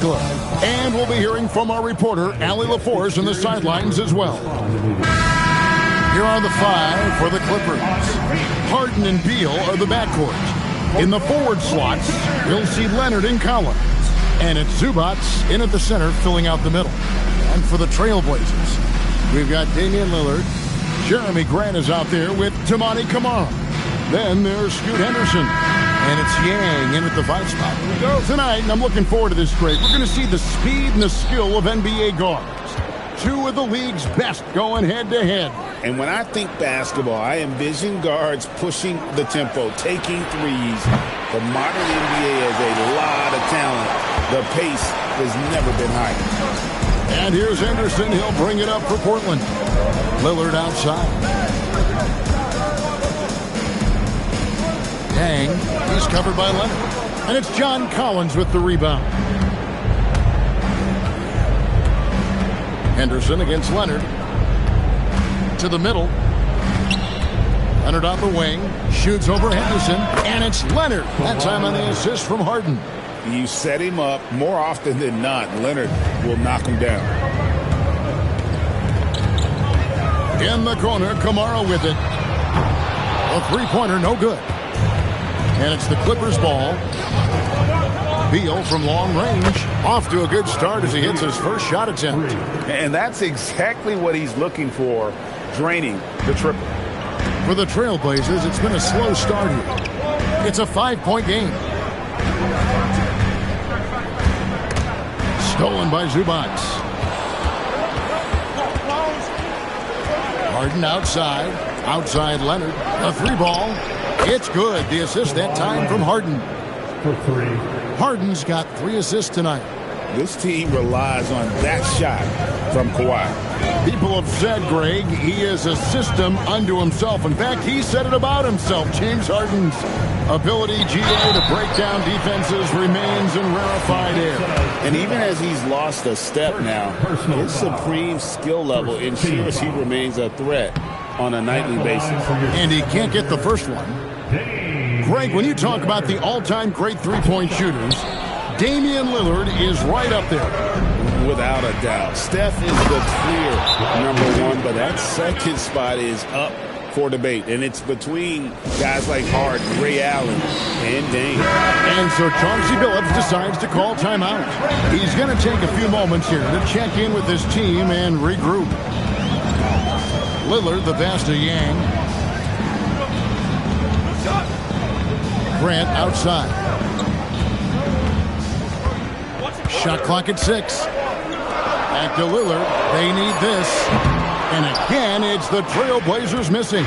And we'll be hearing from our reporter, Allie LaForce, on the sidelines as well. Here are the five for the Clippers. Harden and Beal are the backcourt. In the forward slots, you'll see Leonard and Collins. And it's Zubac in at the center, filling out the middle. And for the Trailblazers, we've got Damian Lillard. Jeremy Grant is out there with Toumani Camara. Then there's Scoot Henderson. And it's Yang in at the 5 spot. Tonight, and I'm looking forward to this trade, we're going to see the speed and the skill of NBA guards. Two of the league's best going head-to-head. And when I think basketball, I envision guards pushing the tempo, taking threes. The modern NBA has a lot of talent. The pace has never been higher. And here's Henderson. He'll bring it up for Portland. Lillard outside. Yang, he's covered by Leonard. And it's John Collins with the rebound. Henderson against Leonard. To the middle. Leonard on the wing. Shoots over Henderson. And it's Leonard. That time on the assist from Harden. You set him up more often than not. Leonard will knock him down. In the corner, Camara with it. A three-pointer, no good. And it's the Clippers' ball. Beal from long range. Off to a good start as he hits his first shot attempt. And that's exactly what he's looking for, draining the triple. For the Trailblazers, it's been a slow start here. It's a 5-point game. Stolen by Zubac. Harden outside. Outside Leonard. A 3-ball. It's good. The assist that time from Harden. For 3. Harden's got 3 assists tonight. This team relies on that shot from Kawhi. People have said, Greg, he is a system unto himself. In fact, he said it about himself. James Harden's ability, GA, to break down defenses remains in rarefied air. And even as he's lost a step now, his supreme skill level ensures he remains a threat on a nightly basis. And he can't get the first one. Greg, when you talk about the all-time great three-point shooters, Damian Lillard is right up there. Without a doubt. Steph is the clear #1, but that second spot is up for debate. And it's between guys like Harden, Ray Allen, and Dame. And so Chauncey Billups decides to call timeout. He's going to take a few moments here to check in with his team and regroup. Lillard, the pass to Yang. Grant outside. Shot clock at 6. Back to Lillard. They need this. And again, it's the Trailblazers missing.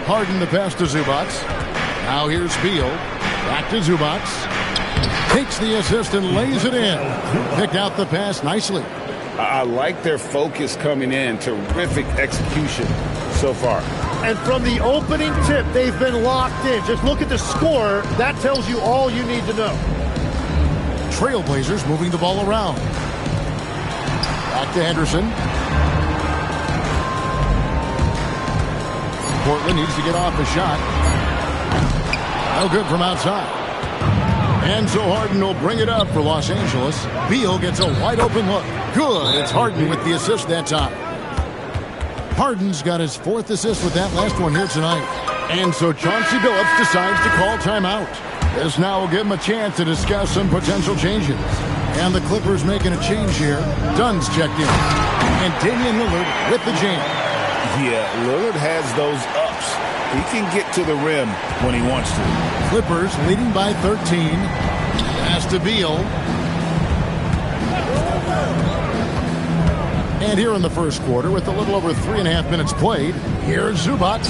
Harden the pass to Zubac. Now here's Beal. Back to Zubac. Takes the assist and lays it in. Picked out the pass nicely. I like their focus coming in. Terrific execution so far. And from the opening tip, they've been locked in. Just look at the score. That tells you all you need to know. Trailblazers moving the ball around. Back to Henderson. Portland needs to get off the shot. No good from outside. And so Harden will bring it up for Los Angeles. Beal gets a wide open look. Good. It's Harden with the assist that time. Harden's got his 4th assist with that last one here tonight. And so Chauncey Billups decides to call timeout. This now will give him a chance to discuss some potential changes. And the Clippers making a change here. Dunn's checked in. And Damian Lillard with the jam. Yeah, Lillard has those ups. He can get to the rim when he wants to. Clippers leading by 13. Pass to Beal. And here in the first quarter, with a little over 3.5 minutes played, here's Zubac.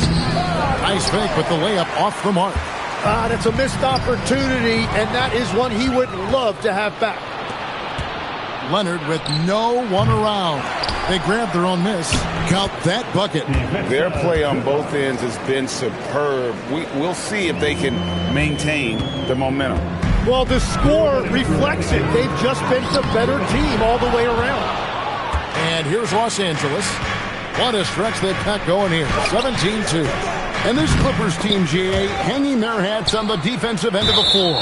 Nice fake with the layup off the mark. That's a missed opportunity, and that is one he would love to have back. Leonard with no one around. They grab their own miss. Count that bucket. Their play on both ends has been superb. We'll see if they can maintain the momentum. Well, the score reflects it. They've just been the better team all the way around. And here's Los Angeles. What a stretch they've got going here. 17-2. And this Clippers team, GA, hanging their hats on the defensive end of the floor.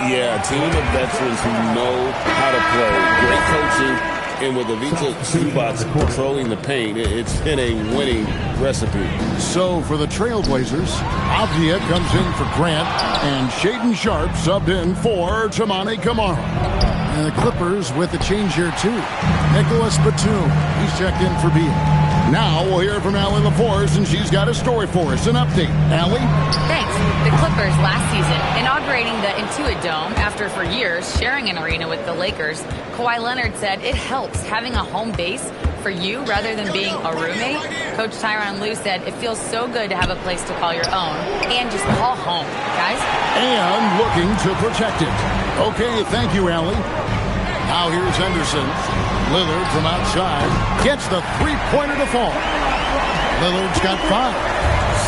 Yeah, a team of veterans who know how to play. Great coaching. And with Ivica Zubac controlling the paint, it's been a winning recipe. So for the Trailblazers, Avdia comes in for Grant, and Shaedon Sharpe subbed in for Toumani Camara. And the Clippers with a change here, too. Nicholas Batum, he's checked in for Beal. Now we'll hear from Allie LaForce, and she's got a story for us. An update. Allie? Thanks. The Clippers last season, inaugurating the Intuit Dome after for years sharing an arena with the Lakers, Kawhi Leonard said it helps having a home base for you rather than being a roommate. Coach Tyronn Lue said it feels so good to have a place to call your own and just call home, guys. And looking to protect it. Okay, thank you, Allie. Now here's Henderson. Lillard from outside gets the three-pointer to fall. Lillard's got 5.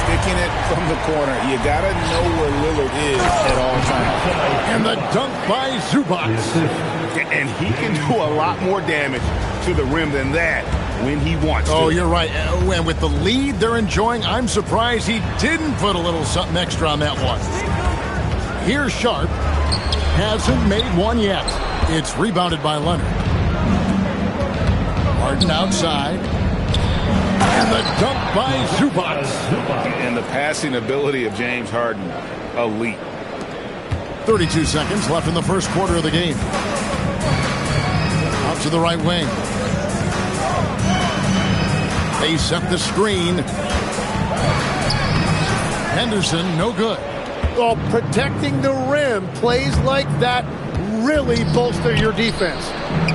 Sticking it from the corner. You got to know where Lillard is at all times. And the dunk by Zubac. And he can do a lot more damage to the rim than that when he wants to. Oh, you're right. And with the lead they're enjoying, I'm surprised he didn't put a little something extra on that one. Here's Sharpe. Hasn't made one yet. It's rebounded by Leonard. Harden outside. And the dunk by Zubac. And the passing ability of James Harden, elite. 32 seconds left in the first quarter of the game. Out to the right wing. They set the screen. Henderson, no good. Well, protecting the rim, plays like that really bolster your defense.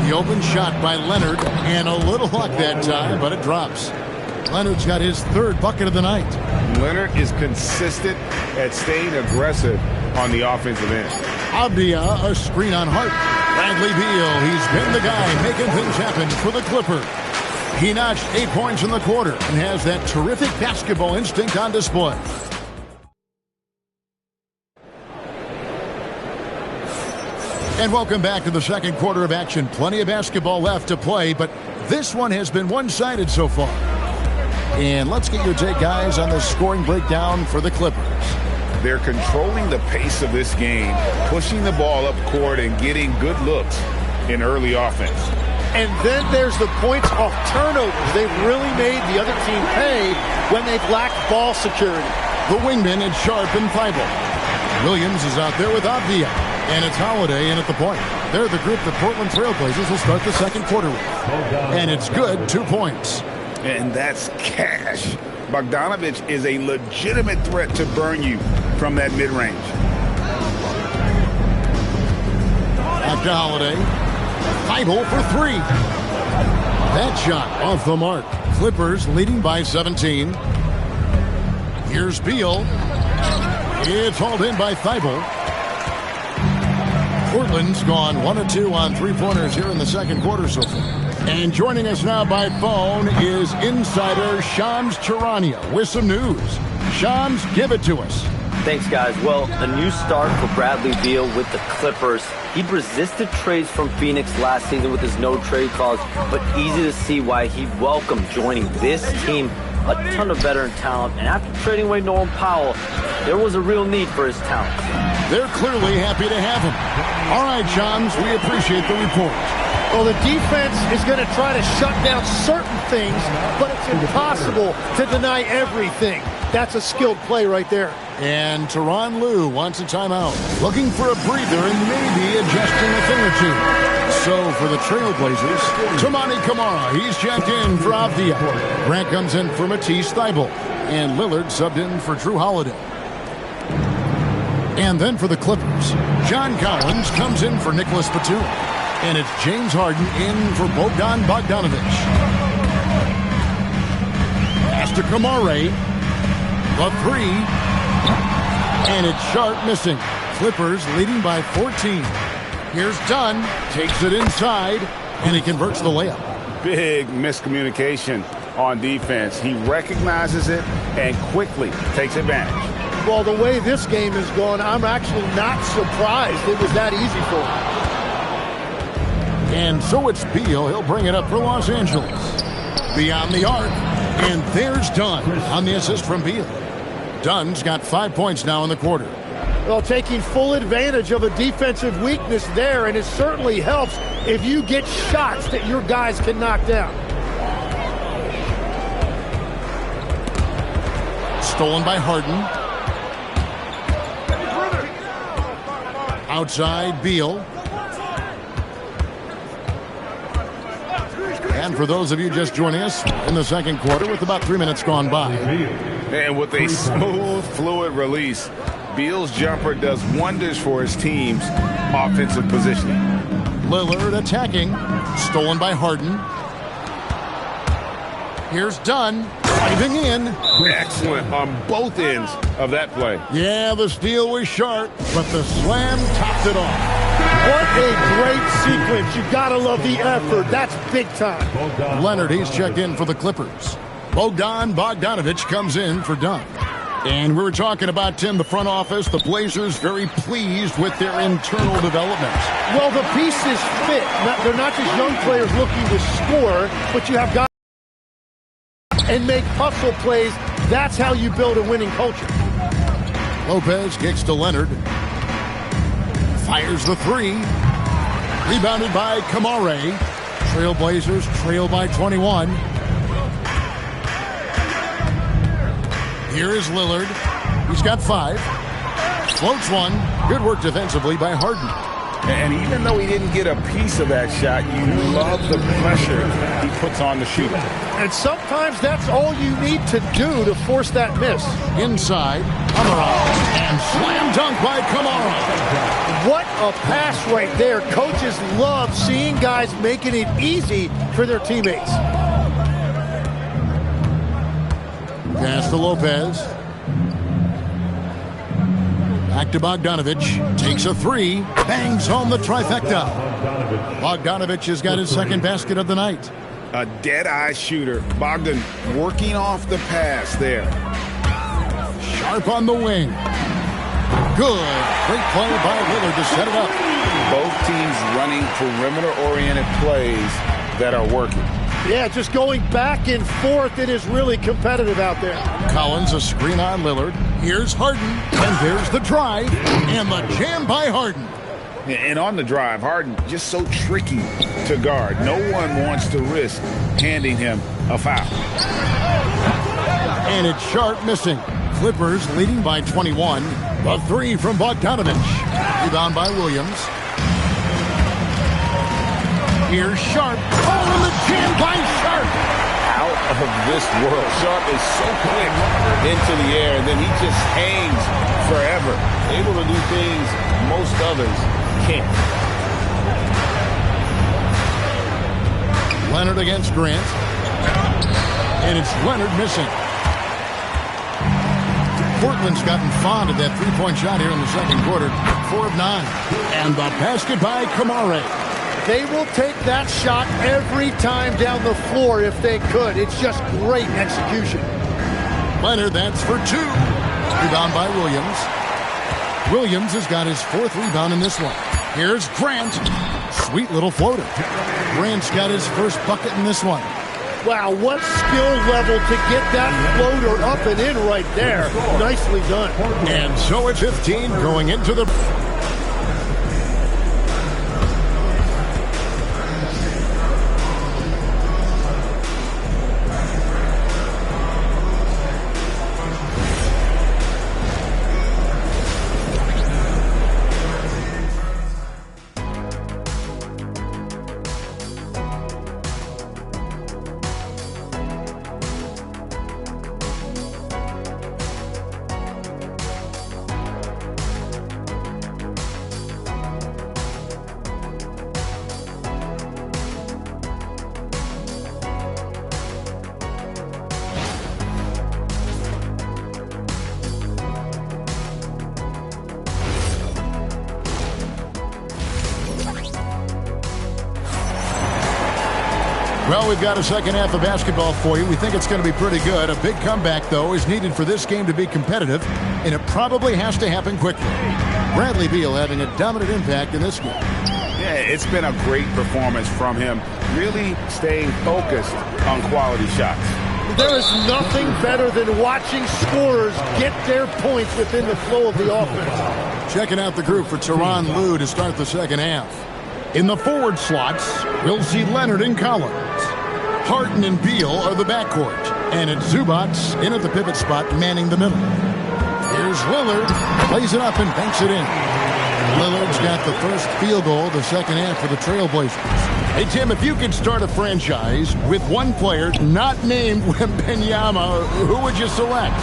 The open shot by Leonard, and a little luck that time, but it drops. Leonard's got his 3rd bucket of the night. Leonard is consistent at staying aggressive on the offensive end. Avdia, a screen on Hart. Bradley Beal, he's been the guy making things happen for the Clippers. He notched 8 points in the quarter and has that terrific basketball instinct on display. And welcome back to the second quarter of action. Plenty of basketball left to play, but this one has been one-sided so far. And let's get your take, guys, on the scoring breakdown for the Clippers. They're controlling the pace of this game, pushing the ball up court and getting good looks in early offense. And then there's the points off turnovers. They've really made the other team pay when they've lacked ball security. The wingmen is Sharpe and Thibault. Williams is out there with Avdia. And it's Holiday in at the point. They're the group the Portland Trailblazers will start the second quarter with. And it's good, 2 points. And that's cash. Bogdanovich is a legitimate threat to burn you from that mid-range. Back to Holiday. Thibault for 3. That shot off the mark. Clippers leading by 17. Here's Beal. It's hauled in by Thibault. Portland's gone 1 of 2 on three-pointers here in the second quarter so far. And joining us now by phone is insider Shams Charania with some news. Shams, give it to us. Thanks, guys. Well, a new start for Bradley Beal with the Clippers. He'd resisted trades from Phoenix last season with his no-trade clause, but easy to see why he welcomed joining this team. A ton of veteran talent, and after trading away Norman Powell, there was a real need for his talent. They're clearly happy to have him. All right, Shams, we appreciate the report. Well, the defense is going to try to shut down certain things, but it's impossible to deny everything. That's a skilled play right there. And Tyronn Lue wants a timeout. Looking for a breather and maybe adjusting a thing or two. So for the Trailblazers, Toumani Camara, he's checked in for Avdia. Grant comes in for Matisse Thybulle. And Lillard subbed in for Drew Holiday. And then for the Clippers, John Collins comes in for Nicholas Batum. And it's James Harden in for Bogdan Bogdanovich. Pass to Camara. The 3. And it's Sharpe missing. Clippers leading by 14. Here's Dunn. Takes it inside. And he converts the layup. Big miscommunication on defense. He recognizes it and quickly takes advantage. Well, the way this game has gone, I'm actually not surprised it was that easy for him. And so it's Beal. He'll bring it up for Los Angeles. Beyond the arc. And there's Dunn on the assist from Beal. Dunn's got 5 points now in the quarter. Well, taking full advantage of a defensive weakness there, and it certainly helps if you get shots that your guys can knock down. Stolen by Harden. Outside, Beal. And for those of you just joining us in the second quarter with about 3 minutes gone by. And with a smooth, fluid release, Beal's jumper does wonders for his team's offensive positioning. Lillard attacking. Stolen by Harden. Here's Dunn. Driving in. Excellent on both ends of that play. Yeah, the steal was sharp, but the slam topped it off. What a great sequence. You gotta love the effort. That's big time. Leonard, he's checked in for the Clippers. Bogdanovich comes in for Dunn. And we were talking about, Tim, the front office, the Blazers very pleased with their internal development. Well, the pieces fit. They're not just young players looking to score, but you have guys and make hustle plays. That's how you build a winning culture. Lopez kicks to Leonard. Fires the three. Rebounded by Kamare. Trailblazers trail by 21. Here is Lillard. He's got 5. Floats one. Good work defensively by Harden. And even though he didn't get a piece of that shot, you love the pressure he puts on the shooter. And sometimes that's all you need to do to force that miss. Inside, Kamara. And slam dunk by Kamara. What a pass right there. Coaches love seeing guys making it easy for their teammates. Pass to Lopez. Back to Bogdanovich. Takes a 3. Bangs home the trifecta. Bogdanovich has got his second basket of the night. A dead-eye shooter. Bogdan working off the pass there. Sharp on the wing. Good. Great play by Lillard to set it up. Both teams running perimeter-oriented plays that are working. Yeah, just going back and forth. It is really competitive out there. Collins, a screen on Lillard. Here's Harden. And there's the drive. And the jam by Harden. And on the drive, Harden just so tricky to guard. No one wants to risk handing him a foul. And it's Sharp missing. Clippers leading by 21. The 3 from Bogdanovich. Rebound by Williams. Here's Sharp. Oh, and the jam by Sharp. Out of this world. Sharp is so quick into the air, and then he just hangs forever. Able to do things most others can't. Leonard against Grant. And it's Leonard missing. Portland's gotten fond of that three-point shot here in the second quarter. 4 of 9. And the basket by Kamare. They will take that shot every time down the floor if they could. It's just great execution. Leonard, that's for 2. Rebound by Williams. Williams has got his 4th rebound in this one. Here's Grant. Sweet little floater. Grant's got his first bucket in this one. Wow, what skill level to get that floater up and in right there. Nicely done. And so it's 15 going into the... Well, we've got a second half of basketball for you. We think it's going to be pretty good. A big comeback, though, is needed for this game to be competitive, and it probably has to happen quickly. Bradley Beal having a dominant impact in this game. Yeah, it's been a great performance from him, really staying focused on quality shots. There is nothing better than watching scorers get their points within the flow of the offense. Checking out the group for Tyronn Lue to start the second half. In the forward slots, we'll see Leonard and Collins. Harden and Beal are the backcourt. And it's Zubac in at the pivot spot, manning the middle. Here's Lillard. Plays it up and banks it in. Lillard's got the first field goal of the second half for the Trailblazers. Hey, Tim, if you could start a franchise with one player not named Wembanyama, who would you select?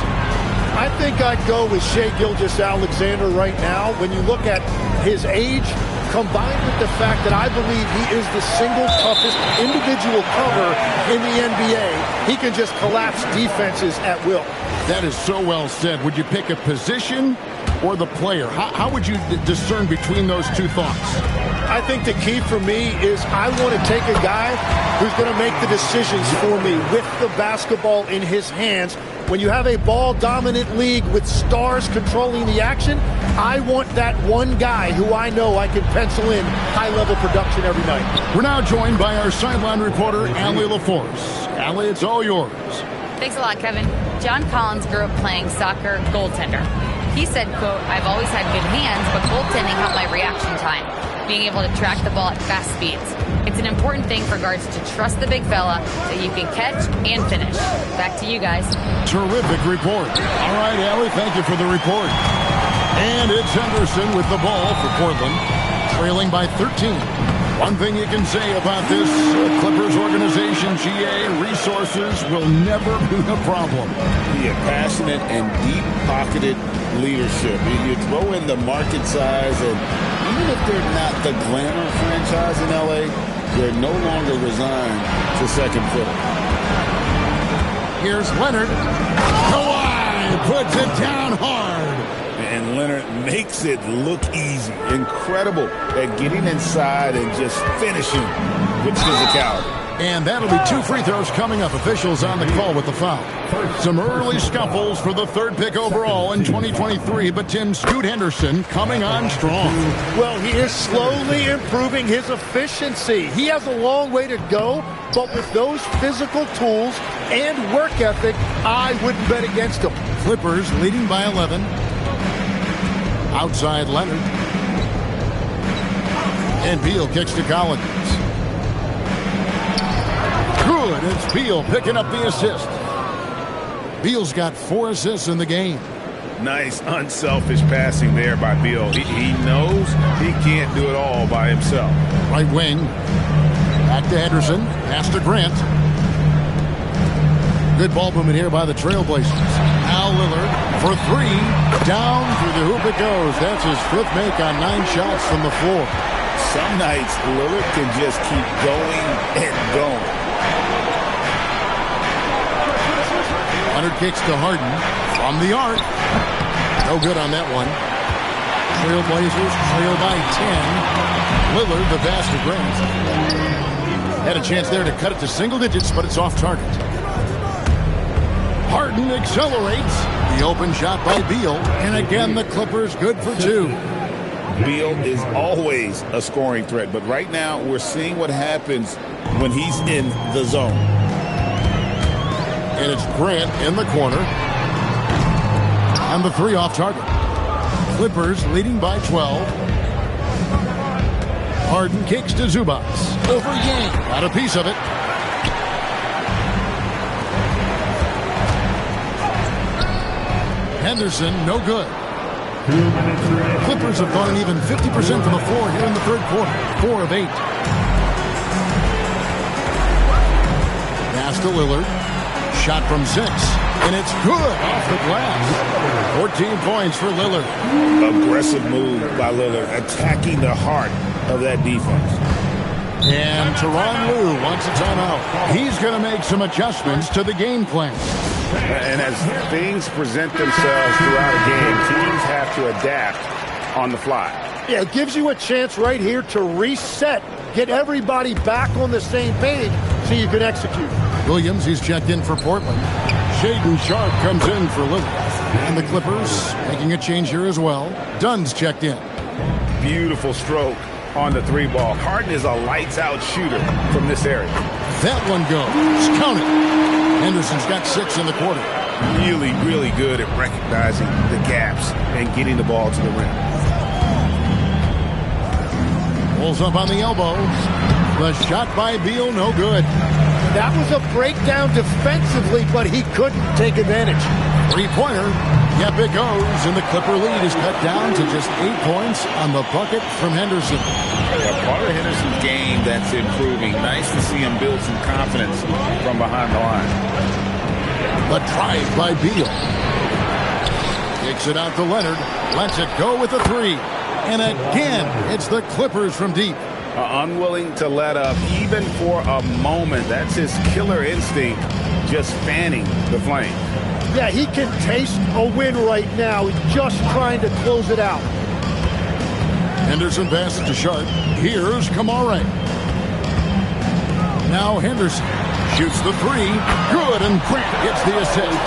I think I'd go with Shai Gilgeous-Alexander right now. When you look at his age, combined with the fact that I believe he is the single toughest individual cover in the NBA, he can just collapse defenses at will. That is so well said. Would you pick a position or the player? How would you discern between those two thoughts? I think the key for me is I want to take a guy who's going to make the decisions for me with the basketball in his hands. When you have a ball-dominant league with stars controlling the action, I want that one guy who I know I can pencil in high-level production every night. We're now joined by our sideline reporter, Allie LaForce. Allie, it's all yours. Thanks a lot, Kevin. John Collins grew up playing soccer goaltender. He said, quote, "I've always had good hands, but goaltending helped my reaction time, being able to track the ball at fast speeds. It's an important thing for guards to trust the big fella that you can catch and finish." Back to you guys. Terrific report. All right, Allie, thank you for the report. And it's Henderson with the ball for Portland, trailing by 13. One thing you can say about this Clippers organization, GA, resources will never be a problem. Yeah, passionate and deep-pocketed leadership. You throw in the market size, and even if they're not the glamour franchise in LA, they're no longer resigned to second fiddle. Here's Leonard. Kawhi puts it down hard. And Leonard makes it look easy. Incredible at getting inside and just finishing with physicality. And that'll be 2 free throws coming up. Officials on the call with the foul. Some early scuffles for the third pick overall in 2023, but Tim, Scoot Henderson coming on strong. Well, he is slowly improving his efficiency. He has a long way to go, but with those physical tools and work ethic, I wouldn't bet against him. Clippers leading by 11. Outside Leonard. And Beal kicks to Collins. Good. It's Beal picking up the assist. Beal's got 4 assists in the game. Nice, unselfish passing there by Beal. He knows he can't do it all by himself. Right wing. Back to Henderson. Pass to Grant. Good ball movement here by the Trailblazers. Now Lillard for 3. Down through the hoop it goes. That's his 5th make on 9 shots from the floor. Some nights Lillard can just keep going and going. Leonard kicks to Harden from the arc. No good on that one. Trailblazers trail by 10. Lillard, the pass to Grant. Had a chance there to cut it to single digits, but it's off target. Harden accelerates. The open shot by Beal. And again, the Clippers good for 2. Beal is always a scoring threat, but right now we're seeing what happens when he's in the zone. And it's Grant in the corner. And the 3 off target. Clippers leading by 12. Harden kicks to Zubac. Over Yang. Got a piece of it. Henderson, no good. Clippers have gone an even 50% from the floor here in the third quarter. 4 of 8. Pass to Lillard. Shot from 6. And it's good off the glass. 14 points for Lillard. Aggressive move by Lillard, attacking the heart of that defense. And Tyronn Lue wants a timeout. He's going to make some adjustments to the game plan. And as things present themselves throughout a game, teams have to adapt on the fly. Yeah, it gives you a chance right here to reset, get everybody back on the same page so you can execute. Williams, he's checked in for Portland. Shaedon Sharpe comes in for Lillard. And the Clippers making a change here as well. Dunn's checked in. Beautiful stroke on the 3 ball. Harden is a lights-out shooter from this area. That one goes. Count it. Henderson's got 6 in the quarter. Really, really good at recognizing the gaps and getting the ball to the rim. Pulls up on the elbow. The shot by Beal, no good. That was a breakdown defensively, but he couldn't take advantage. Three-pointer. Yep, it goes, and the Clipper lead is cut down to just 8 points on the bucket from Henderson. Yeah, part of Henderson's game that's improving. Nice to see him build some confidence from behind the line. The drive by Beal. Kicks it out to Leonard. Lets it go with a 3. And again, it's the Clippers from deep. Unwilling to let up even for a moment. That's his killer instinct, just fanning the flame. Yeah, he can taste a win right now. He's just trying to close it out. Henderson passes to Sharp. Here's Kamara. Now Henderson shoots the 3. Good, and Grant gets the assist.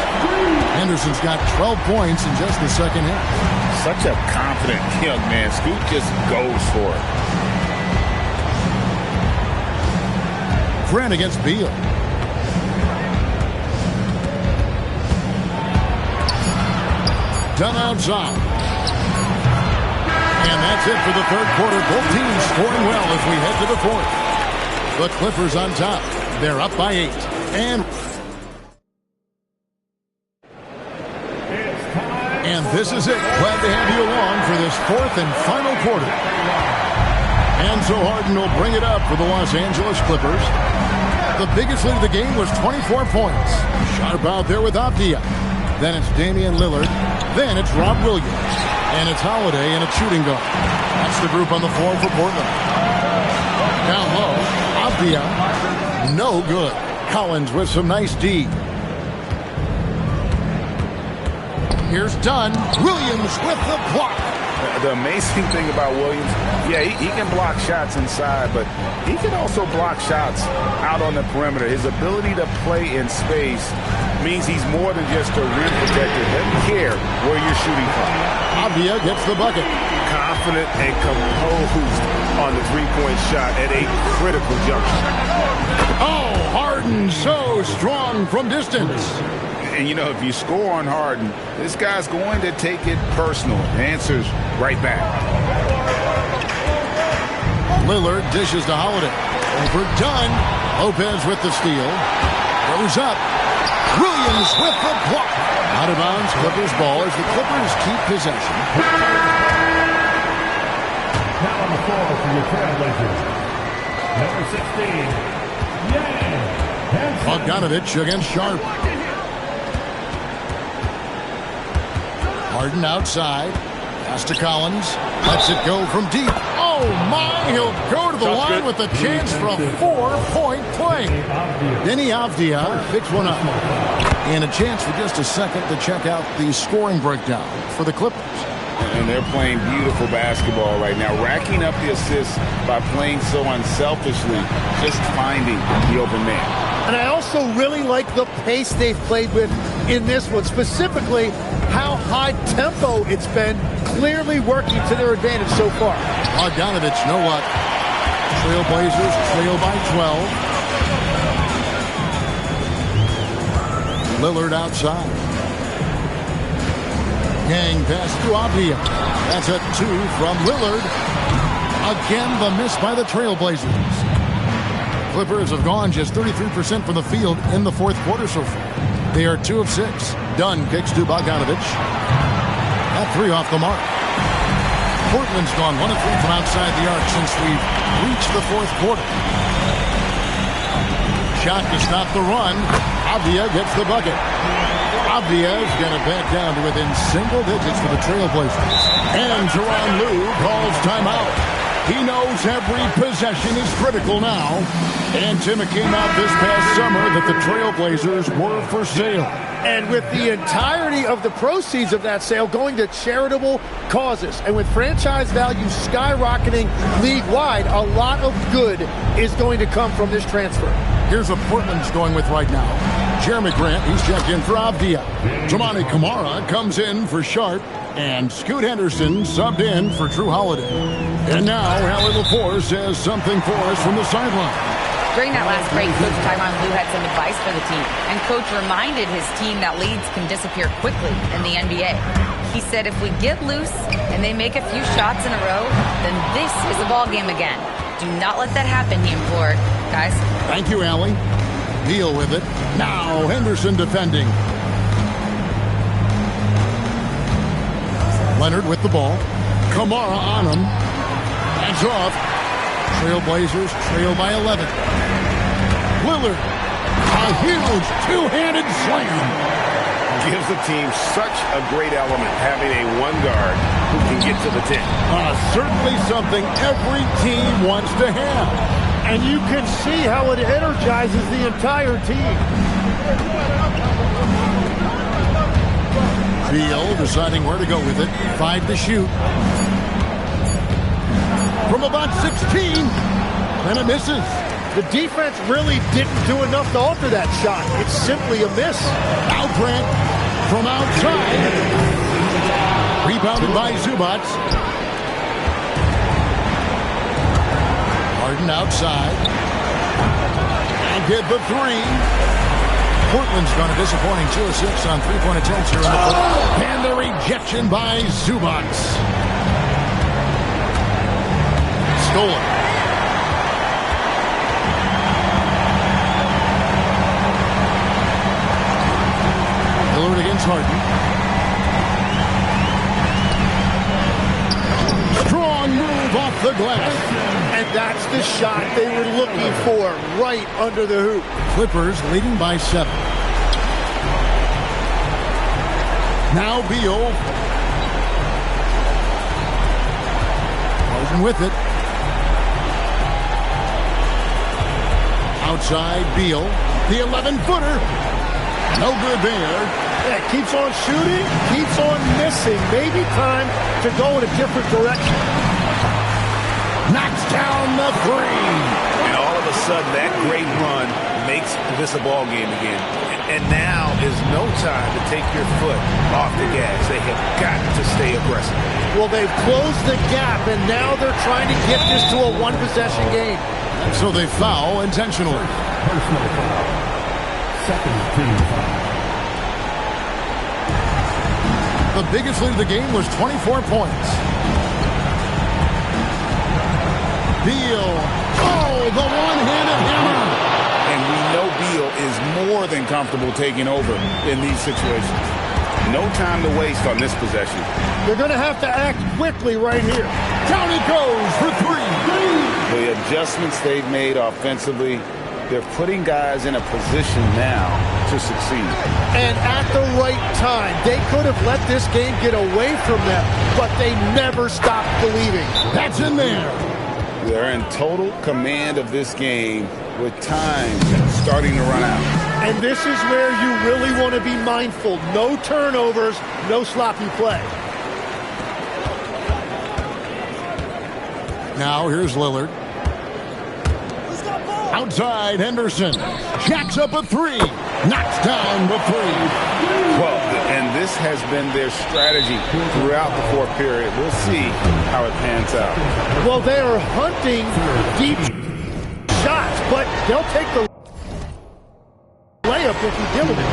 Henderson's got 12 points in just the second half. Such a confident young man. Scoot just goes for it. Grant against Beal. Done outside. And that's it for the third quarter. Both teams scoring well as we head to the fourth. The Clippers on top. They're up by 8. And this is it. Glad to have you along for this fourth and final quarter. And so Harden will bring it up for the Los Angeles Clippers. The biggest lead of the game was 24 points. Sharp out there with Avdia. Then it's Damian Lillard. Then it's Rob Williams. And it's Holiday and a shooting guard. That's the group on the floor for Portland. Down low, Avdia. No good. Collins with some nice D. Here's Dunn. Williams with the block. The amazing thing about Williams, yeah, he can block shots inside, but he can also block shots out on the perimeter. His ability to play in space means he's more than just a rim protector. Doesn't care where you're shooting from. Avdia gets the bucket. Confident and composed on the three-point shot at a critical juncture. Oh, Harden so strong from distance. And, you know, if you score on Harden, this guy's going to take it personal. Answers right back. Lillard dishes to Holiday. Over Dunn. Lopez with the steal. Goes up. Williams with the block. Out of bounds, Clippers ball as the Clippers keep possession. Now on the floor for your Trailblazers. Number 16, Bogdanovich against Sharp. Harden outside. Pass to Collins. Lets it go from deep. Oh, my. He'll go to the line with a chance for a 4-point play. Denny Avdia picks one up. And a chance for just a second to check out the scoring breakdown for the Clippers. And they're playing beautiful basketball right now, racking up the assists by playing so unselfishly, just finding the open man. And I also really like the pace they've played with in this one, specifically how high tempo it's been, clearly working to their advantage so far. Bogdanovich, no luck. Trailblazers trail by 12. Lillard outside. Gang pass to Avdia. That's a 2 from Lillard. Again, the miss by the Trailblazers. Clippers have gone just 33% from the field in the fourth quarter so far. They are 2 of 6. Dunn kicks to Bogdanovich. That 3 off the mark. Portland's gone 1 of 3 from outside the arc since we've reached the fourth quarter. Shot to stop the run. Avdia gets the bucket. Avdia's got it back down to within single digits for the Trailblazers. And Tyronn Lue calls timeout. He knows every possession is critical now. And Tim, it came out this past summer that the Trailblazers were for sale. And with the entirety of the proceeds of that sale going to charitable causes, and with franchise value skyrocketing league-wide, a lot of good is going to come from this transfer. Here's what Portland's going with right now. Jeremy Grant, he's checked in for Avdia. Toumani Camara comes in for Sharp. And Scoot Henderson subbed in for Drew Holiday. And now Allie LaForce says something for us from the sideline. During that last break, Coach Tyronn Lue had some advice for the team, and Coach reminded his team that leads can disappear quickly in the NBA. He said if we get loose and they make a few shots in a row, then this is the ball game again. Do not let that happen, he implored. Guys. Thank you, Allie. Deal with it. Now Henderson defending. Leonard with the ball. Kamara on him. Hands off. Trailblazers trail by 11. Lillard. A huge two-handed slam. Gives the team such a great element having a one guard who can get to the 10. Certainly something every team wants to have. And you can see how it energizes the entire team. Beal deciding where to go with it. 5 to shoot. From about 16. And it misses. The defense really didn't do enough to alter that shot. It's simply a miss. Now Grant from outside. Rebounded by Zubac. Harden outside. And get the 3. Portland's gone a disappointing 2 of 6 on three-point attempts here in the fourth. And the rejection by Zubac. Stolen. Lillard against Harden. Strong move off the glass. And that's the shot they were looking for, right under the hoop. Clippers leading by 7. Now Beal. Harden with it. Outside Beal. The 11-footer. No good there. Yeah, keeps on shooting, keeps on missing. Maybe time to go in a different direction. Knocks down the 3. And all of a sudden, that great run makes this a ball game again. And now is no time to take your foot off the gas. They have got to stay aggressive. Well, they've closed the gap, and now they're trying to get this to a one-possession game. So they foul intentionally. Personal foul. Second team foul. The biggest lead of the game was 24 points. Beal. Oh, the one-handed hammer. And we know Beal is more than comfortable taking over in these situations. No time to waste on this possession. They're going to have to act quickly right here. Down he goes for 3. The adjustments they've made offensively, they're putting guys in a position now to succeed. And at the right time, they could have let this game get away from them, but they never stopped believing. That's in there. They're in total command of this game with time starting to run out. And this is where you really want to be mindful. No turnovers, no sloppy play. Now here's Lillard. Outside Henderson. Jacks up a 3. Knocks down the 3. Well, and this has been their strategy throughout the fourth period. We'll see how it pans out. Well, they are hunting deep shots, but they'll take the layup if you give them it.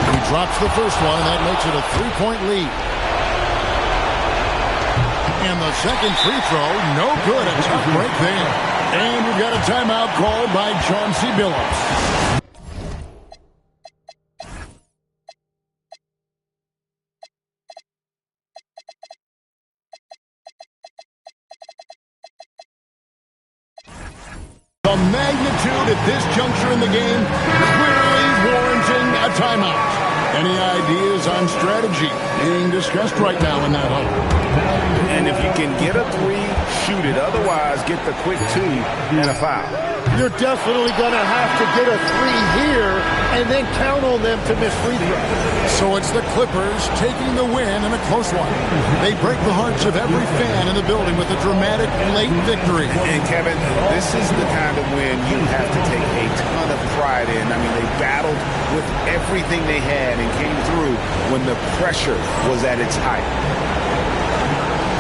He drops the first one, and that makes it a 3-point lead. And the second free throw, no good. A tough break there. And we've got a timeout called by Chauncey Billups. The magnitude at this juncture in the game clearly warranting a timeout. Any ideas on strategy being discussed right now in that huddle? And if you can get a 3, shoot it. Otherwise, get the quick 2 and a foul. You're definitely going to have to get a 3 here and then count on them to miss free throws. So it's the Clippers taking the win in a close one. They break the hearts of every fan in the building with a dramatic late victory. And Kevin, this is the kind of win you have to take a ton of pride in. I mean, they battled with everything they had and came through when the pressure was at its height.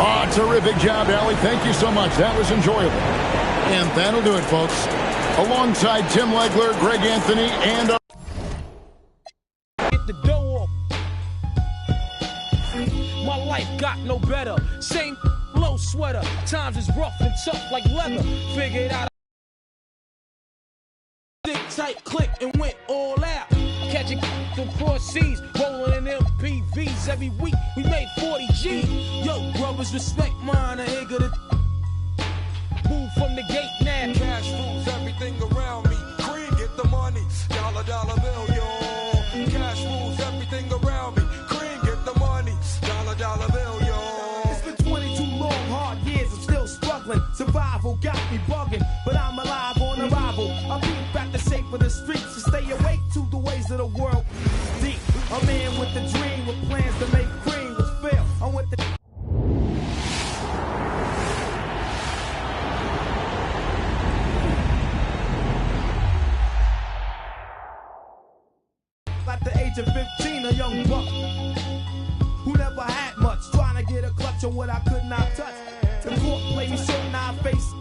Oh, terrific job, Allie. Thank you so much. That was enjoyable. And that'll do it, folks. Alongside Tim Legler, Greg Anthony, and... Get the dough up. My life got no better. Same low sweater. Times is rough and tough like leather. Figured out. Thick, tight, click, and went all out. Catching across seas, rolling in MPVs every week. We made 40 G. Yo, brothers, respect mine. I ain't gonna move from the gate now. Cash rules everything around me. Cream, get the money. Dollar, dollar bill, yo. Cash rules everything around me. Cream, get the money. Dollar, dollar bill, yo. It's been 22 long, hard years. I'm still struggling. Survival got me bugging, but I'm alive on arrival. I beat back the shape of the streets to stay awake to the ways of the world. Deep, a man with a dream, with plans to make cream was fail. I'm with the at the age of 15, a young buck who never had much, trying to get a clutch on what I could not touch. The court played me short, now I face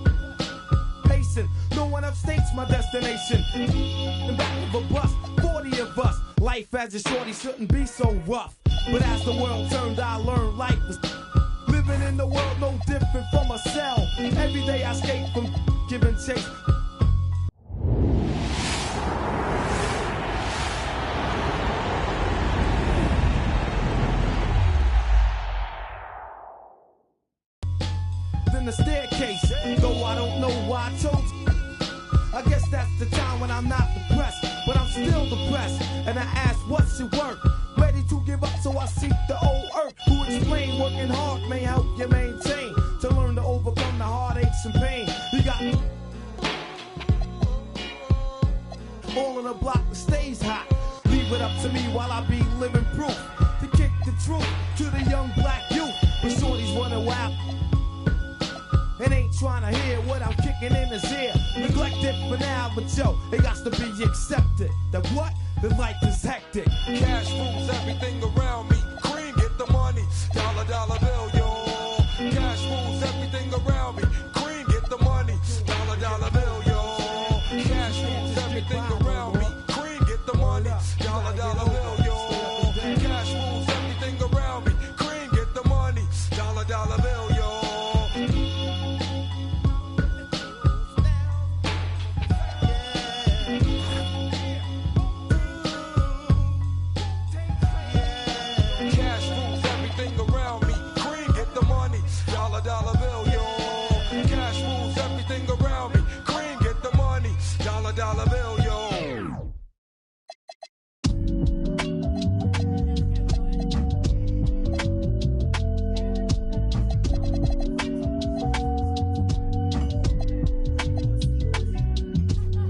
pacing. No one upstates my destination. In back of a bus, 40 of us. Life as a shorty shouldn't be so rough. But as the world turned, I learned life was living in the world no different from a cell. Every day I escape from giving chase. In the staircase, though I don't know why I chose. I guess that's the time when I'm not depressed, but I'm still depressed. And I ask, what's it worth? Ready to give up, so I seek the old earth. Who explain working hard may help you maintain, to learn to overcome the heartaches and pain. You got all on the block that stays hot. Leave it up to me while I be living proof to kick the truth to the young black youth. But shorties running wild and ain't trying to hear what I'm kicking in his ear. Neglected for now, but yo, it got to be accepted. That what? The life is hectic. Cash rules everything around me. Cream, get the money. Dollar, dollar bill, yo. Cash rules everything around me. Cream, get the money. Dollar, dollar bill, yo. Cash rules everything around me. Cream, get the money. Dollar, dollar bill, yo. Cash rules everything around me. Cream, get the money. Dollar, dollar bill, yo. Dollar bill, yo. Cash rules everything around me. Cream, get the money. Dollar, dollar bill, yo.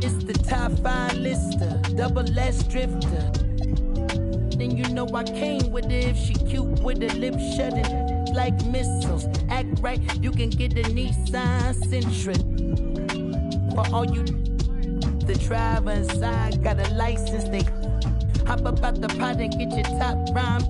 It's the top 5 lister, double S drifter. Then you know I came with it if she cute with her lips shutting. Like missiles, act right, you can get a Nissan Sentra. For all you, the driver inside got a license, they hop up out the pot and get your top rhyme.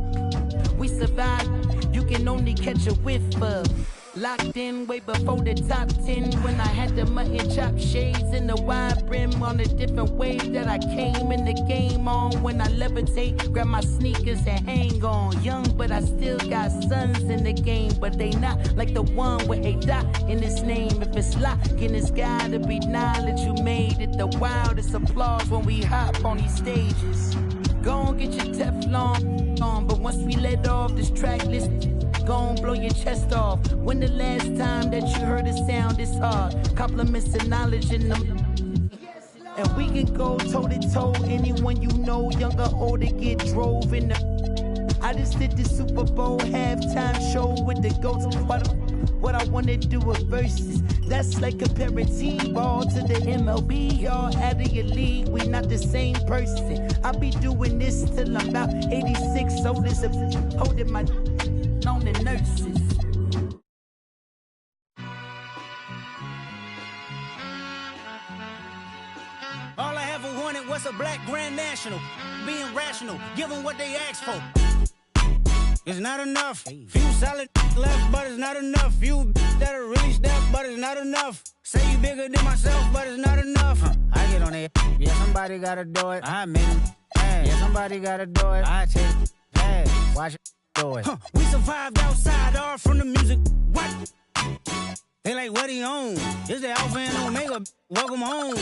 We survive, you can only catch a whiff of. Locked in way before the top 10 when I had the mutton chop shades and the wide brim on a different wave that I came in the game on. When I levitate, grab my sneakers and hang on. Young, but I still got sons in the game, but they not like the one with a dot in his name. If it's locking, it's gotta be knowledge. You made it the wildest applause when we hop on these stages. Go on, get your Teflon on, but once we let off this track list, go on, blow your chest off. When the last time that you heard a sound this hard? Compliments and knowledge in them. And we can go toe to toe. Anyone you know, young or old, to get drove in the. I just did the Super Bowl halftime show with the goats. What I wanna do with verses. That's like comparing T-ball to the MLB. Y'all out of your league, we not the same person. I'll be doing this till I'm about 86. So this holding my on the nurses. All I ever wanted was a black Grand National. Being rational, give them what they asked for. It's not enough. Few solid left, but it's not enough. Few that'll really step, but it's not enough. Say you bigger than myself, but it's not enough. I get on it. Yeah, somebody gotta do it. I make him. Yeah, somebody gotta do it. I take it. Hey, watch it do it. We survived outside, all from the music. What? They like, what he on? This the Alpha and Omega. Welcome home.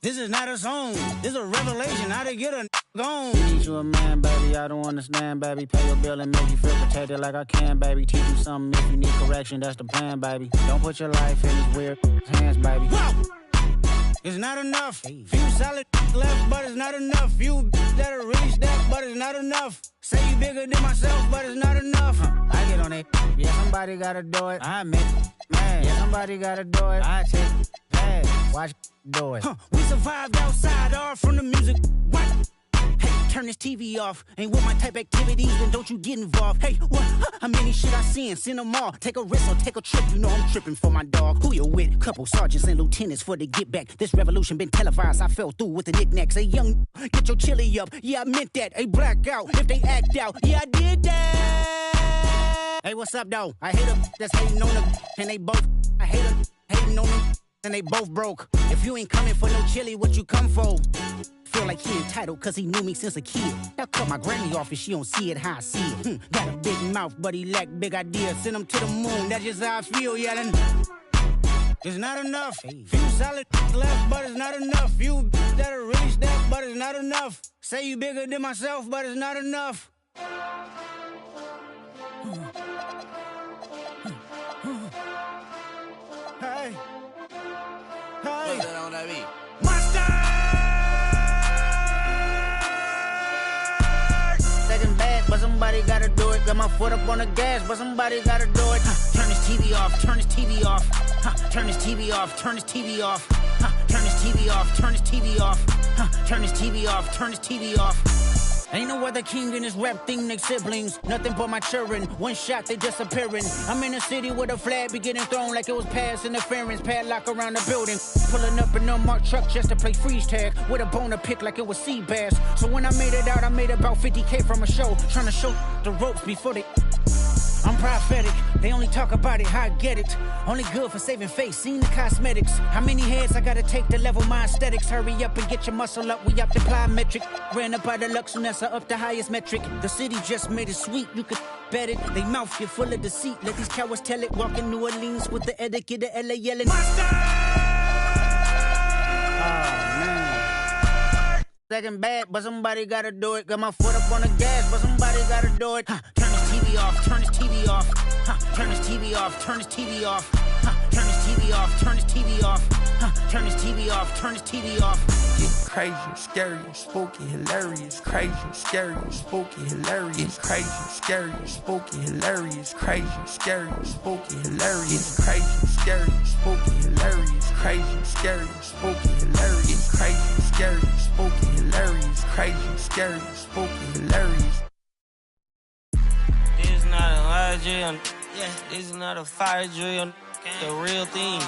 This is not a song. This is a revelation. How to get a gone. Teach you a man, baby. I don't understand, baby. Pay your bill and make you feel protected like I can, baby. Teach you something if you need correction. That's the plan, baby. Don't put your life in these weird hands, baby. Whoa! It's not enough. Few solid left, but it's not enough. Few that'll really step, but it's not enough. Say you bigger than myself, but it's not enough. I get on it. Yeah, somebody gotta do it. I admit it. Man, yeah, somebody gotta do it. I take it. Hey, watch it do it. We survived outside, all from the music. What? Hey, turn this TV off. Ain't with my type activities, then don't you get involved. Hey, what? How many shit I seen? Send them all. Take a risk or take a trip. You know I'm tripping for my dog. Who you with? Couple sergeants and lieutenants for the get back. This revolution been televised. I fell through with the knickknacks. Hey, young, get your chili up. Yeah, I meant that. Hey, black out if they act out. Yeah, I did that. Hey, what's up, though? I hate them that's hating on them. And they both. I hate them hating on them. And they both broke. If you ain't coming for no chili, what you come for? Feel like he entitled cause he knew me since a kid. I cut my granny off and she don't see it how I see it. Got a big mouth, but he lack big ideas. Send him to the moon, that's just how I feel, yelling. It's not enough. Few solid left, but it's not enough. Few that'll really step, but it's not enough. Say you bigger than myself, but it's not enough. Hey. Hey. What's that on that beat? Second bad, but somebody gotta do it. Got my foot up on the gas, but somebody gotta do it. Turn this TV off, turn this TV off. Turn this TV off, turn this TV off. Turn this TV off, turn this TV off. Turn this TV off, turn this TV off. Ain't no other king in this rap thing, they siblings. Nothing but my children. One shot, they disappearing. I'm in a city with a flag be getting thrown like it was pass interference. Padlock around the building. Pulling up an unmarked truck just to play freeze tag. With a bone to pick like it was sea bass. So when I made it out, I made about 50K from a show. Trying to show the ropes before they... I'm prophetic, they only talk about it, how I get it. Only good for saving face, seen the cosmetics. How many heads I gotta take to level my aesthetics? Hurry up and get your muscle up, we up the plyometric. Ran up by the Lux and that's up the highest metric. The city just made it sweet, you could bet it. They mouth you full of deceit, let these cowards tell it. Walk in New Orleans with the etiquette of LA yelling. Second bad, but somebody gotta do it. Got my foot up on the gas, but somebody gotta do it. Turn this TV off, turn this TV off. Turn this TV off, turn this TV off. Turn this TV off, turn this TV off. Turn this TV off, turn this TV off. It's crazy, scary, spooky, hilarious. Crazy, scary, spooky, hilarious. Crazy, scary, spooky, hilarious. Crazy, scary, spooky, hilarious. Crazy, scary, spooky, hilarious. Crazy, scary, spooky, hilarious. Crazy, scary, spooky, hilarious. Crazy, scary, spooky, hilarious. This is not a lie drill. Yeah, this is not a fire drill. The real thing.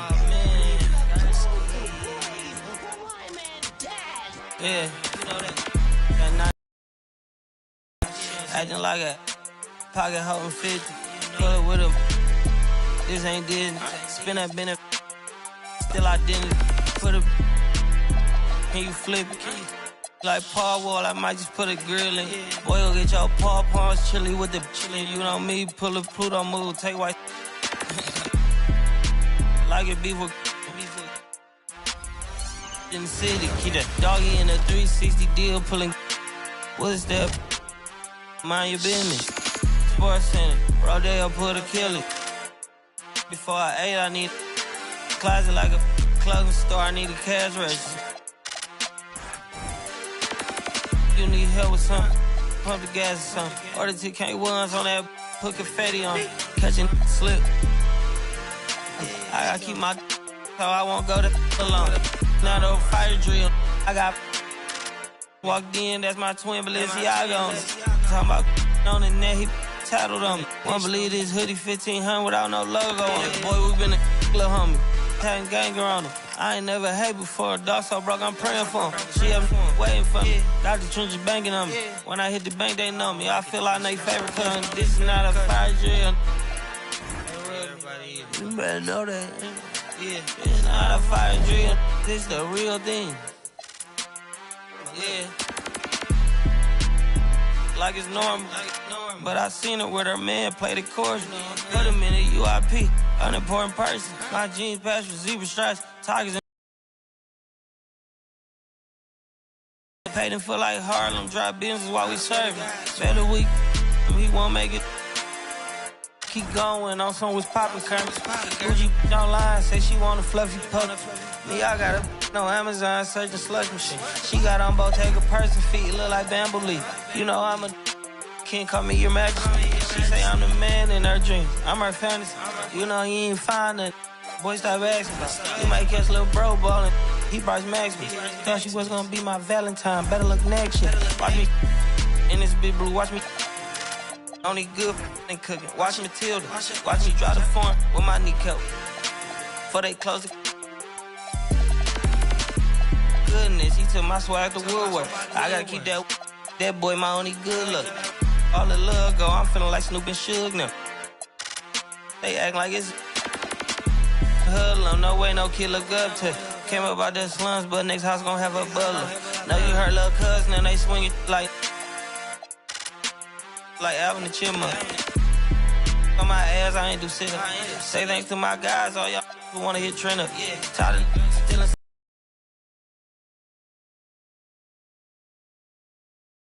Yeah, you know that. Acting like a pocket holding 50. Pull it with him. This ain't Disney. Spin that Bennett. Still identity. Put a. Can you flip it? Like Paul Wall, I might just put a grill in. Boy, go get your paw pawns chili with the chili. You know me, pull a Pluto move, take white. Like it beef with. In the city, keep that doggy in a 360 deal, pulling. What is that? Mind your business. Sports Center, Rodeo, put a kill it. Before I ate, I need a closet like a clothing store. I need a cash register. You need help with something? Pump the gas or something. Order 2K1s on that, put confetti on. Catching slip. I gotta keep my so I won't go to alone. Not a fire drill. I got walked in, that's my twin Balenciaga on it. Talking about on the net, he tattled on me. Won't believe this hoodie 1500 without no logo on it. Boy, we been a little homie. Having ganger on him. I ain't never hate before. Dog so broke, I'm praying for him. She up waiting for me. Dr. Trench banking on me. When I hit the bank, they know me. I feel like they favorite cousin. This is not a fire drill. You better know that. Yeah, it's not a fire drill. This the real thing. Yeah. Like it's normal. But I seen her with her man play the chorus. Put him in a UIP, unimportant person. My jeans patch with zebra stripes, tigers and paid him for like Harlem, drive business while we serving. Better week, he won't make it. Keep going on some was poppin' currents. Gucci online, say she want a fluffy pup. Me, I got a no Amazon searching slush machine. She got on Bottega person feet, look like bamboo leaf. You know I'm a can't call me your majesty. She say I'm the man in her dreams. I'm her fantasy. You know he ain't fine nothing. Boy, stop asking. You might catch little bro ballin'. He Bryce Max me. Thought she was gonna be my Valentine. Better look next year. Watch me in this big blue. Watch me. Only good and cooking. Watch Matilda. Watch me drive the form with my kneecap. Before they close the goodness, he took my swag to Woodwork. I gotta keep that boy my only good look. All the love go, I'm feeling like Snoop and Suge now. They act like it's hoodlum, no way no kid look up to. Came up out the slums, but next house gon' have a butler. Know you heard little cousin and they swing it like Alvin the Chipmunk. On my ass, I ain't do sit up. Say thanks to my guys, all y'all who wanna hit trend up. Tired of stealing.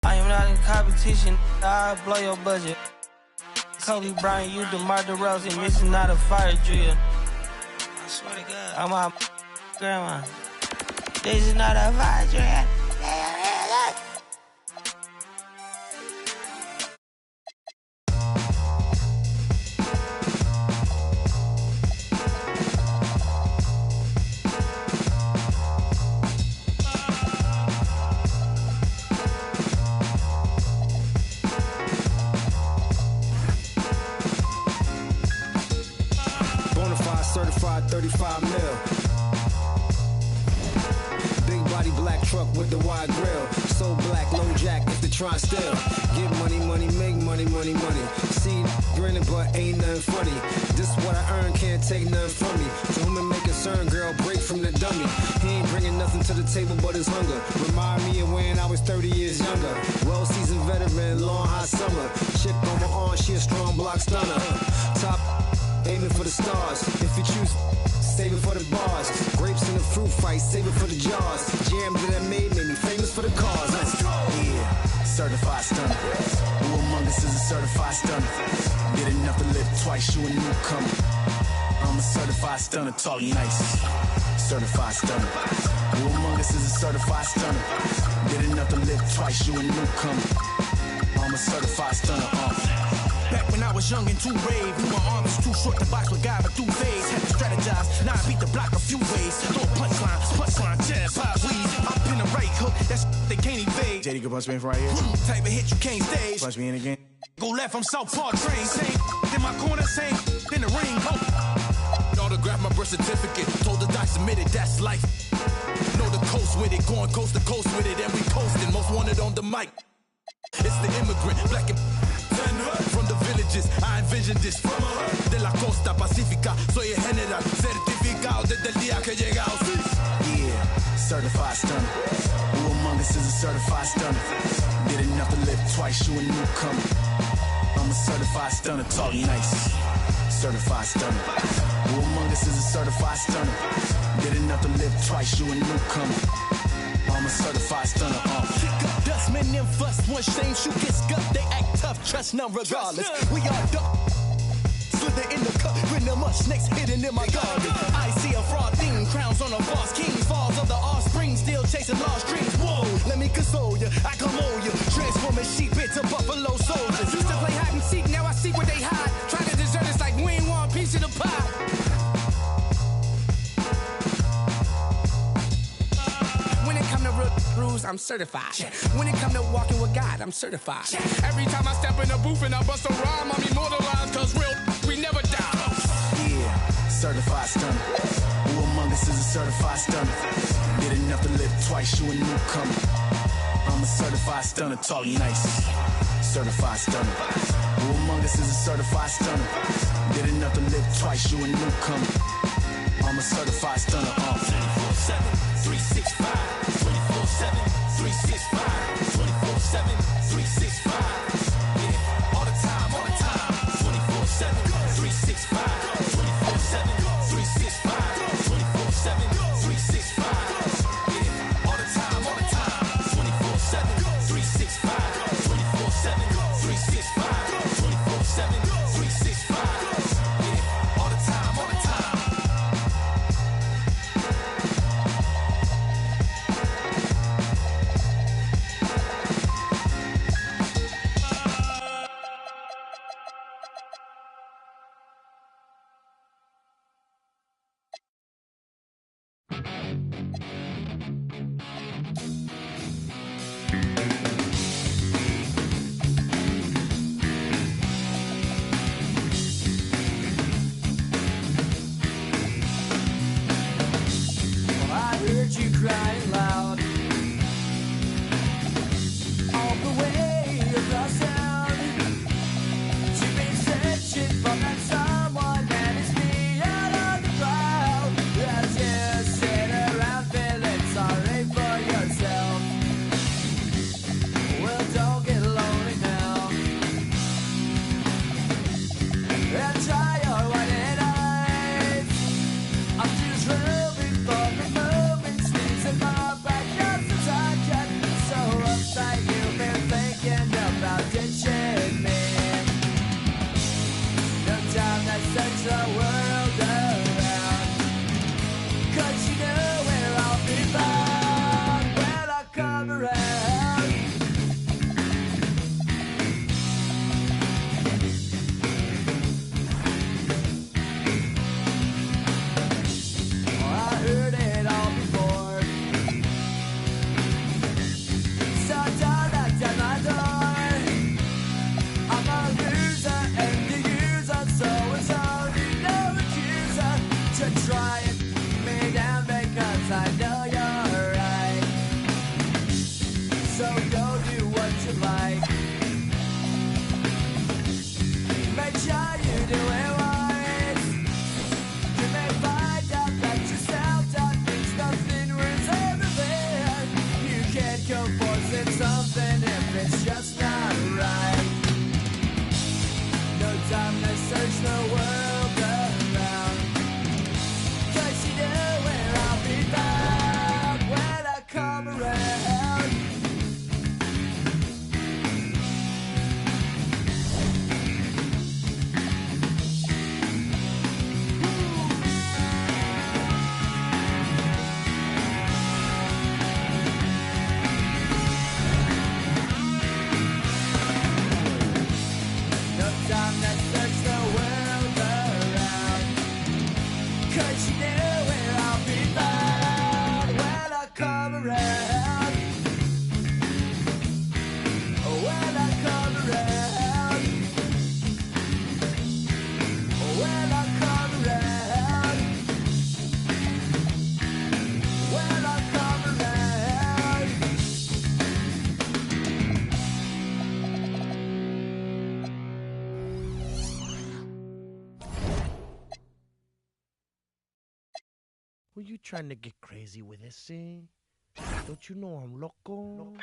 I am not in competition, I'll blow your budget. Kobe Bryant, you DeMar DeRozan, this is not a fire drill. I swear to God, I'm my grandma. This is not a fire drill. Certified 35 mil. Big body black truck with the wide grill. So black, low jack, if they try still. Get money, money, make money, money, money. See, grinning, but ain't nothing funny. This what I earn, can't take nothing from me. To whom it may concern, girl, break from the dummy. He ain't bringing nothing to the table but his hunger. Remind me of when I was 30 years younger. Well-seasoned veteran, long hot summer. Chick on my arm, she a strong block stunner. Top aiming for the stars. If you choose, save it for the bars. Grapes in the fruit fight, save it for the jars. Jams that I made me famous for the cars. Yeah, certified stunner. Who among us is a certified stunner? Did enough to live twice, you a newcomer. I'm a certified stunner, talk nice. Certified stunner. Who among us is a certified stunner? Did enough to live twice, you a newcomer. I'm a certified stunner. Back when I was young and too brave, knew my arm was too short to box with guy, but through phase, had to strategize. Now I beat the block a few ways. Throw a punchline, jab, pop, weed. Up in the right hook, that's they can't evade. JD can punch me in from right here. Type of hit you can't stage. Punch me in again. Go left, I'm Southpaw train. Same in my corner, same in the ring. Autograph my birth certificate. Told the doc submitted, that's life. Know the coast with it, going coast to coast with it, and we coasting. Most wanted on the mic. It's the immigrant, black and from the villages, I envisioned this. De la costa pacífica, soy el general, certificado desde el día que llegamos. Yeah, certified stunner. Who among us is a certified stunner? Did enough to live twice, you a newcomer. I'm a certified stunner, talk nice. Certified stunner. Who among us is a certified stunner? Did enough to live twice, you a newcomer. I'm a certified stunner. Dustmen and fuss, one shame, shoot get scuffed. They act tough, trust none regardless. We are duck. Slither in the cup, with much snakes hidden in my garden. I see a fraud thing, crowns on a false king. Falls of the offspring, still chasing lost dreams. Whoa, let me console you, I come on you. Transforming sheep into buffalo soldiers. Used to play hide and seek, now I see where they hide. Try to desert us like we ain't want a piece of the pie. I'm certified. When it come to walking with God, I'm certified. Every time I step in the booth and I bust a rhyme, I'm immortalized, cause real, we never die. Yeah, certified stunner. Who among us is a certified stunner. Did enough to live twice, you a newcomer. I'm a certified stunner, talk nice. Certified stunner. Who among us is a certified stunner? Did enough to live twice, you a newcomer. I'm a certified stunner. 24/7, 365. 24/7, 365. 24/7, 365. Yeah, all the time, all the time. 24/7, 365. 24/7, 365. 24/7, 365. Yeah, all the time, all the time. 24/7, 365. 24/7, 365. 24/7, 365. Yeah, all the time, all the time. I heard you crying loud all the way across town. You've been searching for that someone that is beyond on the crowd. As you sit around feeling sorry for yourself. Well, don't get lonely now. And try your white eyes. I'm just hoping for the moment, squeezing my back as the time can. So uptight you've been thinking about ditching me. No time to search the world around, 'cause you know where I'll be found when I come around. I heard it all before. So don't knock down my door. I'm a loser and the user, so it's only no accuser to try and keep me down because I know you're right. So go do what you like. Make sure you do it right. You may find out that yourself that thinks nothing was everything. You can't go forcing something if it's just not right. No time to search the world around, 'cause you know where I'll be found when I come around. No time to search the world around, 'cause you know where I'll be found when I come around. When I come around. When I come around. When I come around. Were you trying to get crazy with this, eh? Don't you know I'm loco?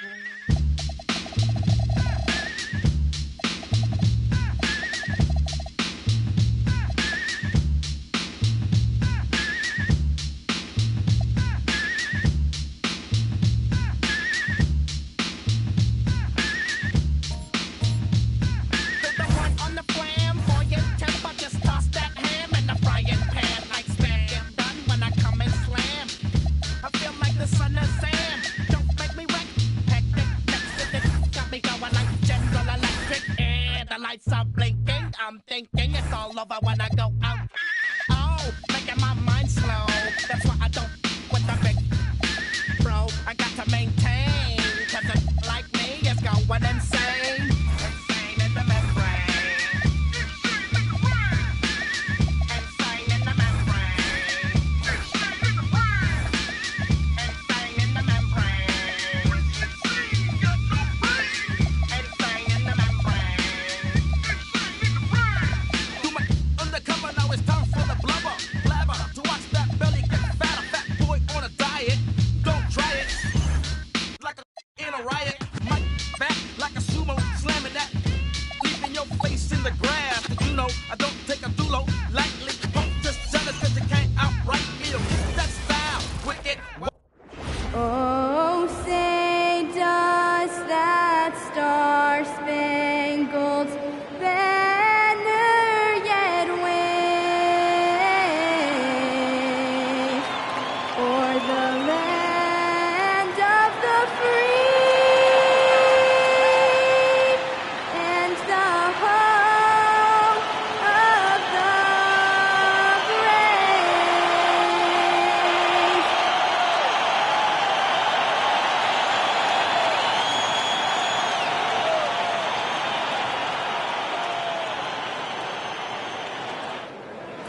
The one on the flamboyant temper, just toss that ham in the frying pan like spam. Get done when I come and slam. I feel like the son of Sam. Don't make me wreck. Hectic, got me going like General Electric. And the lights are blinking. I'm thinking it's all over when I go out. Oh, making my mind slow. That's why I don't with the big bro. I got to maintain, 'cause a like me is going insane. Insane in the membrane. Insane in the membrane.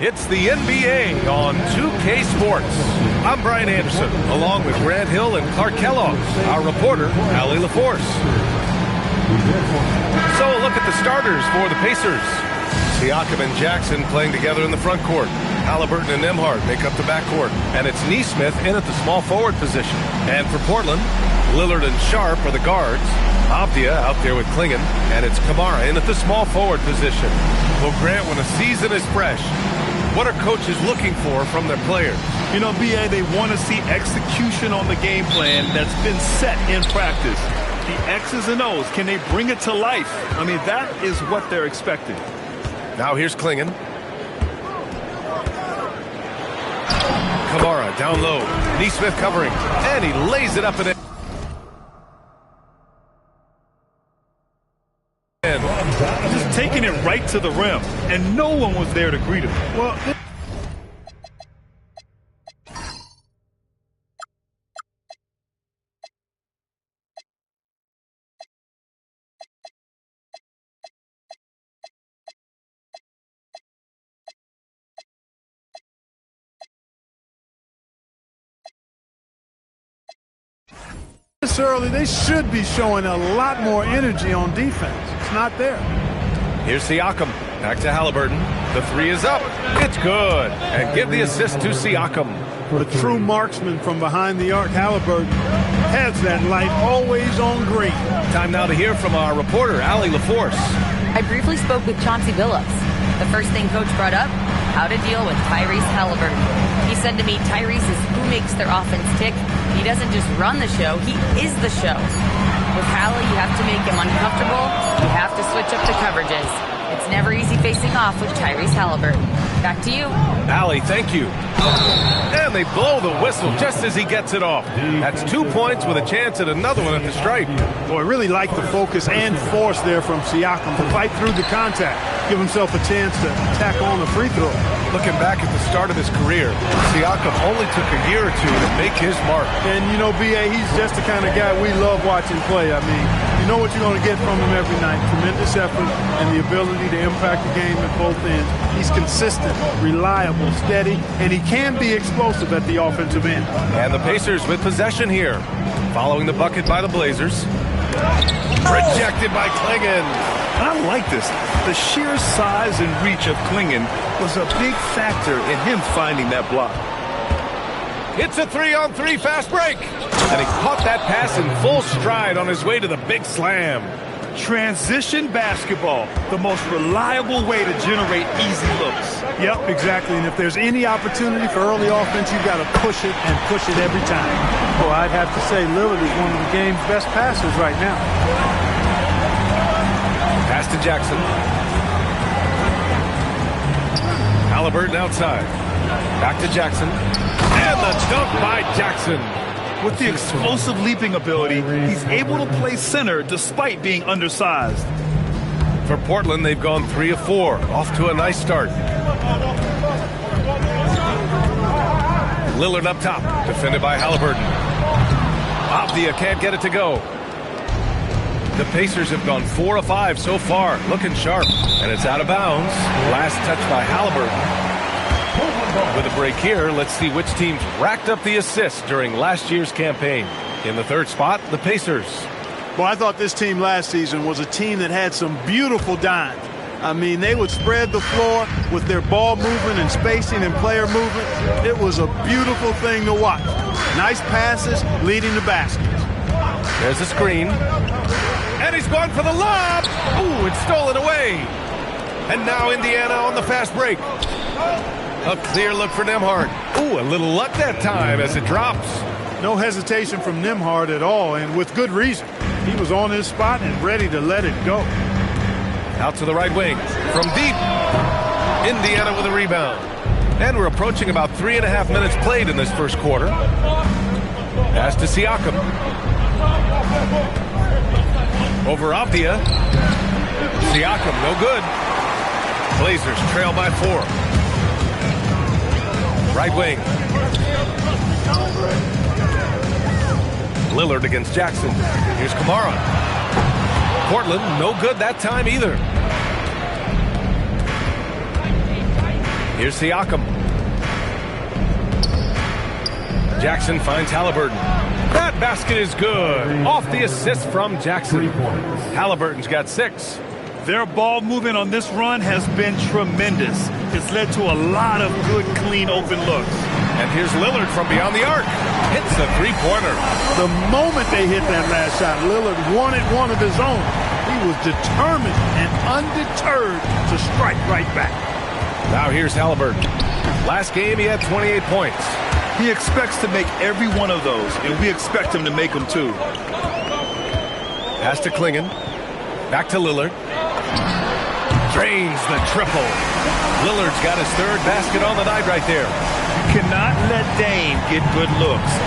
It's the NBA on 2K Sports. I'm Brian Anderson, along with Grant Hill and Clark Kellogg, our reporter, Allie LaForce. So a look at the starters for the Pacers. Siakam and Jackson playing together in the front court. Halliburton and Nembhard make up the backcourt. And it's Nesmith in at the small forward position. And for Portland, Lillard and Sharp are the guards. Avdia out there with Klingon. And it's Kamara in at the small forward position. Well, Grant, when a season is fresh, what are coaches looking for from their players? You know, BA, they want to see execution on the game plan that's been set in practice. The X's and O's, can they bring it to life? I mean, that is what they're expecting. Now here's Klingon. Kamara down low. Nesmith covering. And he lays it up and in. Just taking it right to the rim, and no one was there to greet him. Well, this early, they should be showing a lot more energy on defense. It's not there. Here's Siakam. Back to Halliburton. The three is up. It's good. And give the assist to Siakam. The true marksman from behind the arc, Halliburton, has that light always on green. Time now to hear from our reporter, Allie LaForce. I briefly spoke with Chauncey Billups. The first thing Coach brought up, how to deal with Tyrese Halliburton. He said to me, Tyrese is who makes their offense tick. He doesn't just run the show, he is the show. With Hallie, you have to make him uncomfortable. You have to switch up the coverages. It's never easy facing off with Tyrese Halliburton. Back to you. Allie, thank you. And they blow the whistle just as he gets it off. That's 2 points with a chance at another one at the stripe. Boy, I really like the focus and force there from Siakam to fight through the contact, give himself a chance to tack on the free throw. Looking back at the start of his career, Siakam only took a year or two to make his mark. And, you know, B.A., he's just the kind of guy we love watching play. I mean, you know what you're going to get from him every night. Tremendous effort and the ability to impact the game at both ends. He's consistent, reliable, steady, and he can be explosive at the offensive end. And the Pacers with possession here. Following the bucket by the Blazers. Rejected by Klingon. And I like this. The sheer size and reach of Klingon was a big factor in him finding that block. It's a 3-on-3 fast break. And he caught that pass in full stride on his way to the big slam. Transition basketball, the most reliable way to generate easy looks. Yep, exactly. And if there's any opportunity for early offense, you've got to push it and push it every time. Well, I'd have to say Lillard is one of the game's best passers right now. Pass to Jackson. Halliburton outside. Back to Jackson. And the dunk by Jackson. With the explosive leaping ability, he's able to play center despite being undersized. For Portland, they've gone 3 of 4. Off to a nice start. Lillard up top. Defended by Halliburton. Avdia can't get it to go. The Pacers have gone 4 of 5 so far. Looking sharp. And it's out of bounds. Last touch by Halliburton. With a break here, let's see which teams racked up the assists during last year's campaign. In the third spot, the Pacers. Well, I thought this team last season was a team that had some beautiful dimes. I mean, they would spread the floor with their ball movement and spacing and player movement. It was a beautiful thing to watch. Nice passes leading to baskets. There's a screen. And he's going for the lob. Ooh, it's stolen away. And now Indiana on the fast break. A clear look for Nembhard. Ooh, a little luck that time as it drops. No hesitation from Nembhard at all, and with good reason. He was on his spot and ready to let it go. Out to the right wing. From deep. Indiana with a rebound. And we're approaching about 3.5 minutes played in this first quarter. Pass to Siakam. Over Avdia. Siakam, no good. Blazers trail by 4. Right wing. Lillard against Jackson. Here's Kamara. Portland, no good that time either. Here's Siakam. Jackson finds Halliburton. That basket is good. Off the assist from Jackson. Halliburton's got 6. Their ball movement on this run has been tremendous. It's led to a lot of good, clean, open looks. And here's Lillard from beyond the arc. Hits a three-pointer. The moment they hit that last shot, Lillard wanted one of his own. He was determined and undeterred to strike right back. Now here's Halliburton. Last game, he had 28 points. He expects to make every one of those, and we expect him to make them too. Pass to Klingon. Back to Lillard. Drains the triple. Lillard's got his 3rd basket on the night right there. You cannot let Dame get good looks.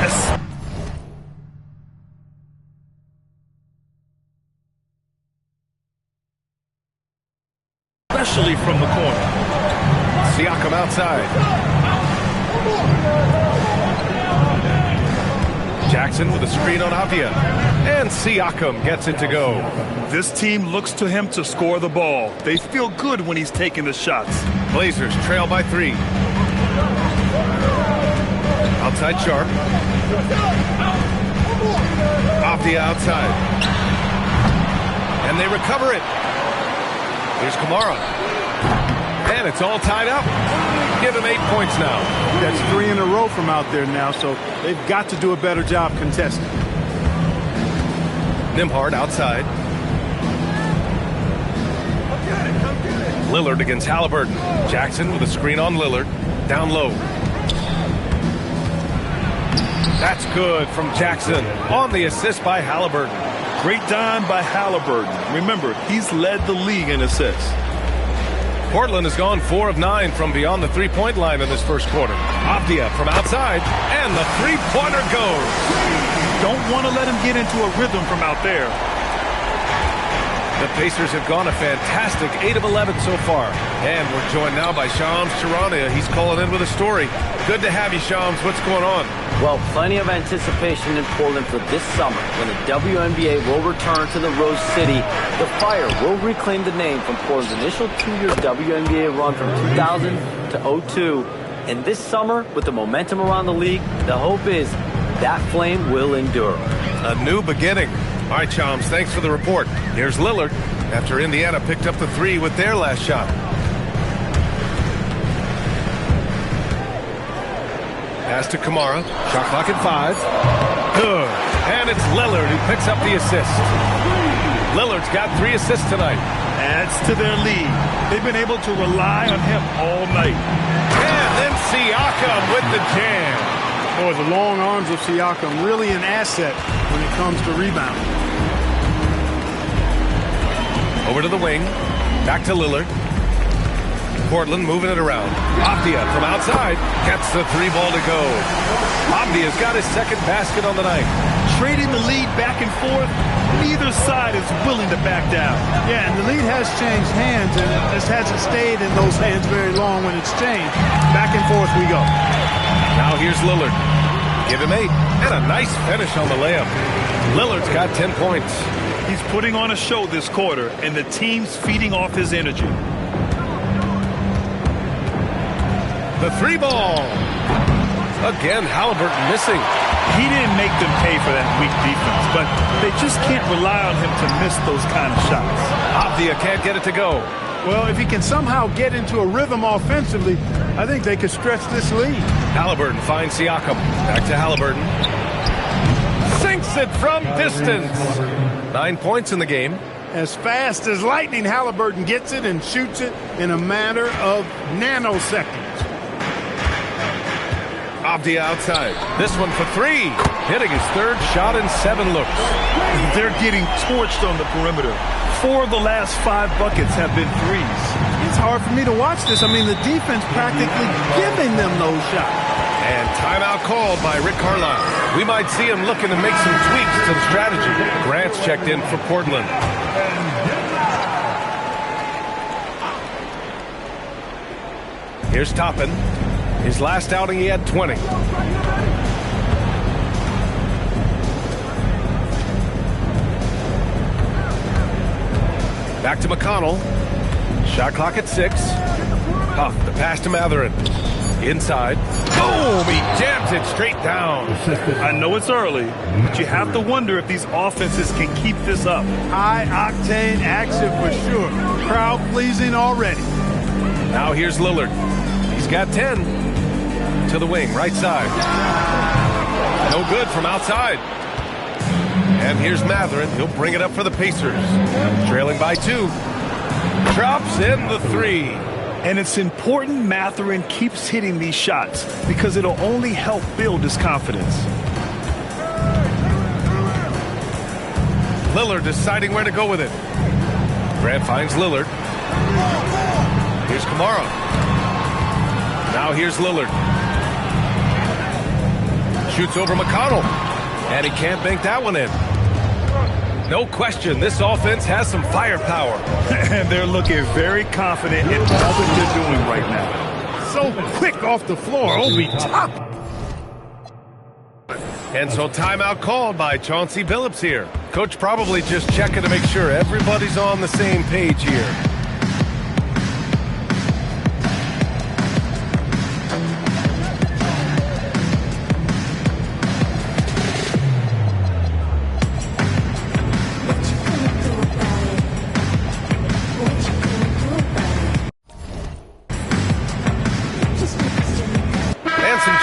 Especially from the corner. Siakam outside. Jackson with a screen on Avdia. And Siakam gets it to go. This team looks to him to score the ball. They feel good when he's taking the shots. Blazers trail by 3. Outside Sharp. Avdia outside. And they recover it. Here's Kamara. And it's all tied up. Give him 8 points now. That's 3 in a row from out there now, so they've got to do a better job contesting. Nembhard outside. Lillard against Halliburton. Jackson with a screen on Lillard. Down low. That's good from Jackson on the assist by Halliburton. Great dime by Halliburton. Remember, he's led the league in assists. Portland has gone 4 of 9 from beyond the three-point line in this first quarter. Avdia from outside, and the three-pointer goes. Don't want to let him get into a rhythm from out there. The Pacers have gone a fantastic 8 of 11 so far. And we're joined now by Shams Charania. He's calling in with a story. Good to have you, Shams. What's going on? Well, plenty of anticipation in Portland for this summer when the WNBA will return to the Rose City. The Fire will reclaim the name from Portland's initial 2-year WNBA run from 2000 to 02. And this summer, with the momentum around the league, the hope is that flame will endure. A new beginning. All right, Shams, thanks for the report. Here's Lillard after Indiana picked up the 3 with their last shot. Pass to Kamara. Shot clock at 5. Good. And it's Lillard who picks up the assist. Lillard's got 3 assists tonight. Adds to their lead. They've been able to rely on him all night. And then Siakam with the jam. Boy, the long arms of Siakam really an asset when it comes to rebounding. Over to the wing. Back to Lillard. Portland moving it around. Avdia from outside gets the 3-ball to go. Avdia's got his 2nd basket on the night. Trading the lead back and forth. Neither side is willing to back down. Yeah, and the lead has changed hands, and it just hasn't stayed in those hands very long when it's changed. Back and forth we go. Now here's Lillard. Give him 8. And a nice finish on the layup. Lillard's got 10 points. He's putting on a show this quarter, and the team's feeding off his energy. The 3-ball. Again, Halliburton missing. He didn't make them pay for that weak defense, but they just can't rely on him to miss those kind of shots. Avdia can't get it to go. Well, if he can somehow get into a rhythm offensively, I think they could stretch this lead. Halliburton finds Siakam. Back to Halliburton. Sinks it from distance. 9 points in the game. As fast as lightning, Halliburton gets it and shoots it in a matter of nanoseconds. Avdia outside. This one for 3. Hitting his 3rd shot in 7 looks. They're getting torched on the perimeter. 4 of the last 5 buckets have been threes. It's hard for me to watch this. I mean, the defense practically giving them those shots. And timeout called by Rick Carlisle. We might see him looking to make some tweaks to the strategy. Grant's checked in for Portland. Here's Toppin. His last outing, he had 20. Back to McConnell. Shot clock at 6. Huff, the pass to Matherin. Inside. Boom! He jams it straight down. I know it's early, but you have to wonder if these offenses can keep this up. High-octane action for sure. Crowd-pleasing already. Now here's Lillard. He's got 10. To the wing, right side. No good from outside. And here's Matherin. He'll bring it up for the Pacers. Trailing by 2. Drops in the 3. And it's important Matherin keeps hitting these shots because it'll only help build his confidence. Lillard deciding where to go with it. Grant finds Lillard. Here's Kamara. Now here's Lillard. Shoots over McConnell. And he can't bank that one in. No question, this offense has some firepower. And they're looking very confident in all that they're doing right now. So quick off the floor, Obi top. And so timeout called by Chauncey Billups here. Coach probably just checking to make sure everybody's on the same page here.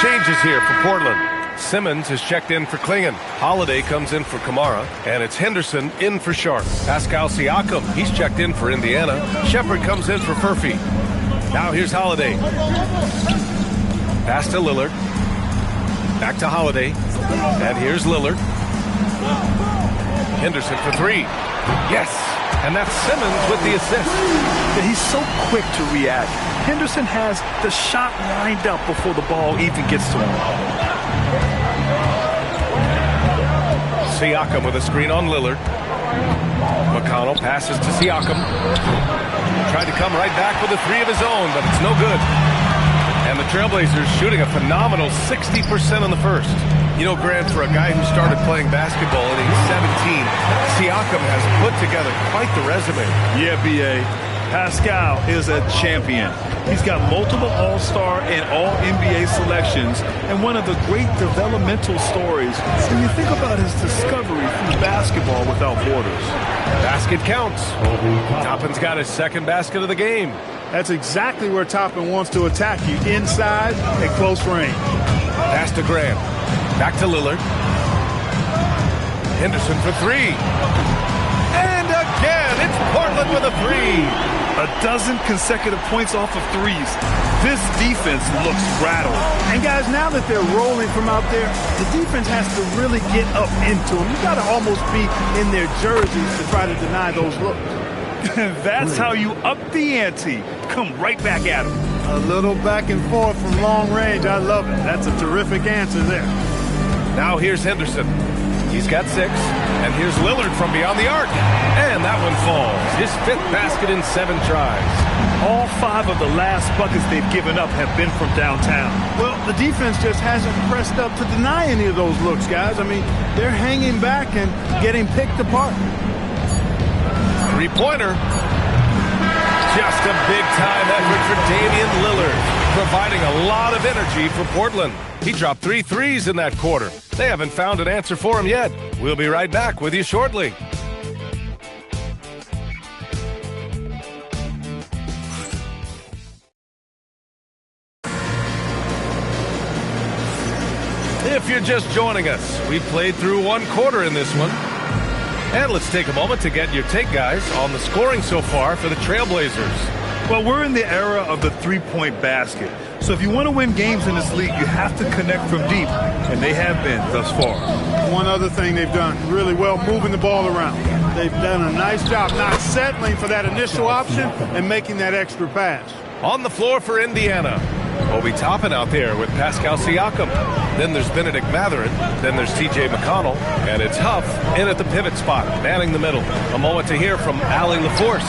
Changes here for Portland. Simmons is checked in for Klingon. Holiday comes in for Kamara. And it's Henderson in for Sharp. Pascal Siakam, he's checked in for Indiana. Shepard comes in for Furphy. Now here's Holiday. Pass to Lillard. Back to Holiday. And here's Lillard. Henderson for 3. Yes! And that's Simmons with the assist. He's so quick to react. Henderson has the shot lined up before the ball even gets to him. Siakam with a screen on Lillard. McConnell passes to Siakam. Tried to come right back with a 3 of his own, but it's no good. And the Trailblazers shooting a phenomenal 60% in the first. You know, Grant, for a guy who started playing basketball at age 17, Siakam has put together quite the resume. Yeah, B.A. Pascal is a champion. He's got multiple All-Star and All-NBA selections, and one of the great developmental stories when you think about his discovery through basketball without borders. Basket counts. Toppin's got his second basket of the game. That's exactly where Toppin wants to attack you, inside at close range. Pass to Grant. Back to Lillard. Henderson for 3. And again, it's Portland with a 3. A dozen consecutive points off of 3s. This defense looks rattled. And guys, now that they're rolling from out there, the defense has to really get up into them. You got to almost be in their jerseys to try to deny those looks. That's how you up the ante. Come right back at them. A little back and forth from long range. I love it. That's a terrific answer there. Now here's Henderson. He's got 6. And here's Lillard from beyond the arc. And that one falls. His 5th basket in 7 tries. All 5 of the last buckets they've given up have been from downtown. Well, the defense just hasn't pressed up to deny any of those looks, guys. I mean, they're hanging back and getting picked apart. 3-pointer. Just a big-time effort for Damian Lillard, providing a lot of energy for Portland. He dropped 3 threes in that quarter. They haven't found an answer for him yet. We'll be right back with you shortly. If you're just joining us, we played through 1 quarter in this one. And let's take a moment to get your take, guys, on the scoring so far for the Trailblazers. Well, we're in the era of the 3-point basket. So if you want to win games in this league, you have to connect from deep, and they have been thus far. One other thing they've done really well, moving the ball around. They've done a nice job not settling for that initial option and making that extra pass. On the floor for Indiana, Obi Toppin out there with Pascal Siakam. Then there's Benedict Matherin. Then there's T.J. McConnell. And it's Huff in at the pivot spot, manning the middle. A moment to hear from Allie LaForce.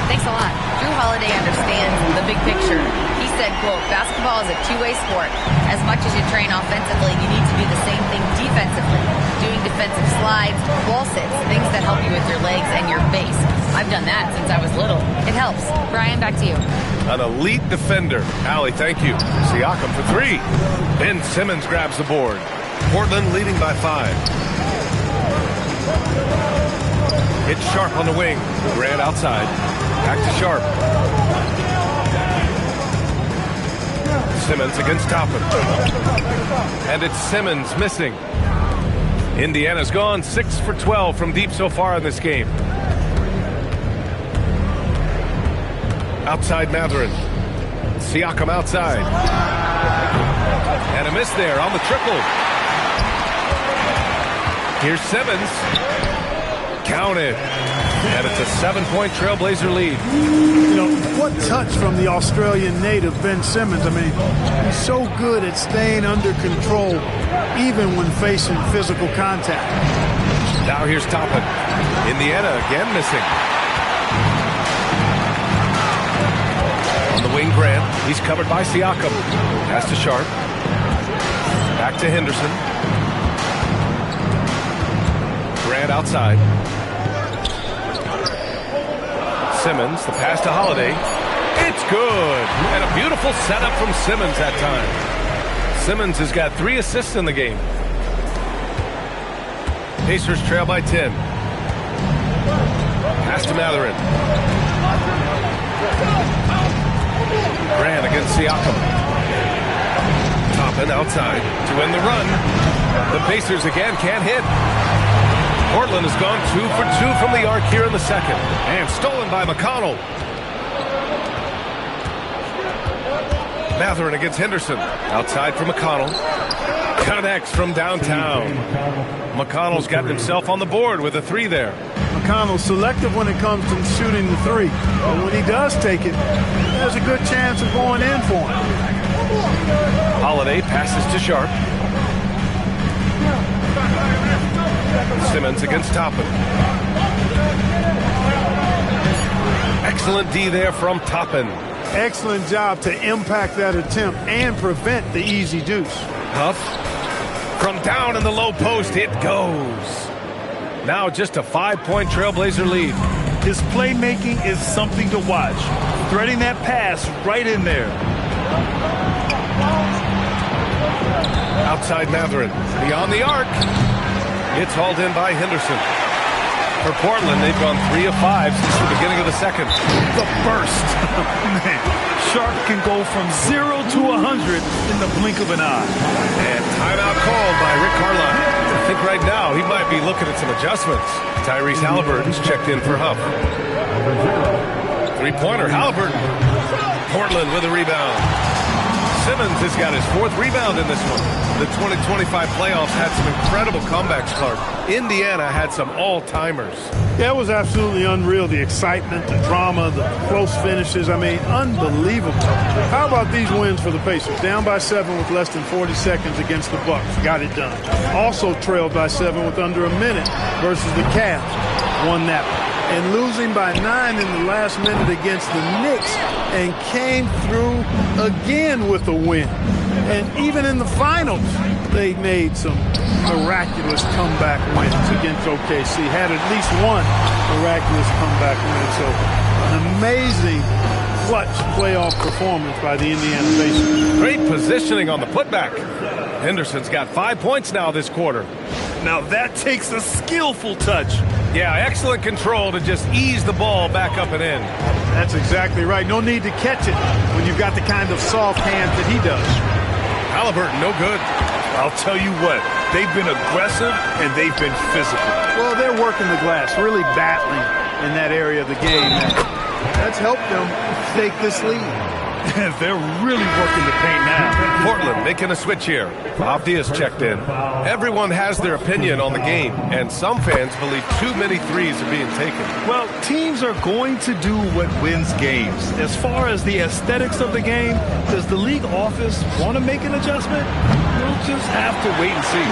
Thanks a lot. Drew Holiday understands the big picture. He said, quote, basketball is a two-way sport. As much as you train offensively, you need to do the same thing defensively. Doing doing defensive slides, wall sits, things that help you with your legs and your base. I've done that since I was little. It helps. Brian, back to you. An elite defender. Allie, thank you. Siakam for 3. Ben Simmons grabs the board. Portland leading by 5. It's Sharp on the wing. Grant outside. Back to Sharp. Simmons against Toppin. And it's Simmons missing. Indiana's gone 6 for 12 from deep so far in this game. Outside Matherin. Siakam outside. And a miss there on the triple. Here's Simmons. Counted. And it's a 7-point Trailblazer lead. You know, what touch from the Australian native, Ben Simmons. I mean, he's so good at staying under control, even when facing physical contact. Now here's Toppin. Indiana again missing. On the wing, Grant. He's covered by Siakam. Pass to Sharp. Back to Henderson. Grant outside. Simmons, the pass to Holiday. It's good. And a beautiful setup from Simmons that time. Simmons has got 3 assists in the game. Pacers trail by 10. Pass to Matherin. Grant against Siakam. Toppin outside to win the run. The Pacers again can't hit. Portland has gone 2 for 2 from the arc here in the second. And stolen by McConnell. Matherin against Henderson. Outside for McConnell. Connects from downtown. McConnell's got himself on the board with a 3 there. McConnell's selective when it comes to shooting the 3. But when he does take it, there's a good chance of going in for him. Holiday passes to Sharp. Simmons against Toppin. Excellent D there from Toppin. Excellent job to impact that attempt and prevent the easy deuce. Huff. From down in the low post, it goes. Now just a 5-point Trailblazer lead. His playmaking is something to watch. Threading that pass right in there. Outside Matherin. Beyond the arc. It's hauled in by Henderson. For Portland, they've gone 3 of 5 since the beginning of the second. The burst. Man, Sharp can go from 0 to 100 in the blink of an eye. And timeout called by Rick Carlisle. I think right now he might be looking at some adjustments. Tyrese Halliburton's checked in for Huff. 3-pointer, Halliburton. Portland with a rebound. Simmons has got his 4th rebound in this one. The 2025 playoffs had some incredible comebacks, Clark. Indiana had some all-timers. Yeah, it was absolutely unreal. The excitement, the drama, the close finishes. I mean, unbelievable. How about these wins for the Pacers? Down by 7 with less than 40 seconds against the Bucks. Got it done. Also trailed by 7 with under a minute versus the Cavs. Won that one. And losing by 9 in the last minute against the Knicks, and came through again with a win. And even in the finals, they made some miraculous comeback wins against OKC. Had at least one miraculous comeback win. So an amazing clutch playoff performance by the Indiana Pacers. Great positioning on the putback. Henderson's got 5 points now this quarter. Now that takes a skillful touch. Yeah, excellent control to just ease the ball back up and in. That's exactly right. No need to catch it when you've got the kind of soft hands that he does. Halliburton, no good. I'll tell you what, they've been aggressive and they've been physical. Well, they're working the glass, really battling in that area of the game. That's helped them take this lead. They're really working the paint now. Portland making a switch here. Avdia's checked in. Everyone has their opinion on the game, and some fans believe too many threes are being taken. Well, teams are going to do what wins games. As far as the aesthetics of the game, does the league office want to make an adjustment? We'll just have to wait and see.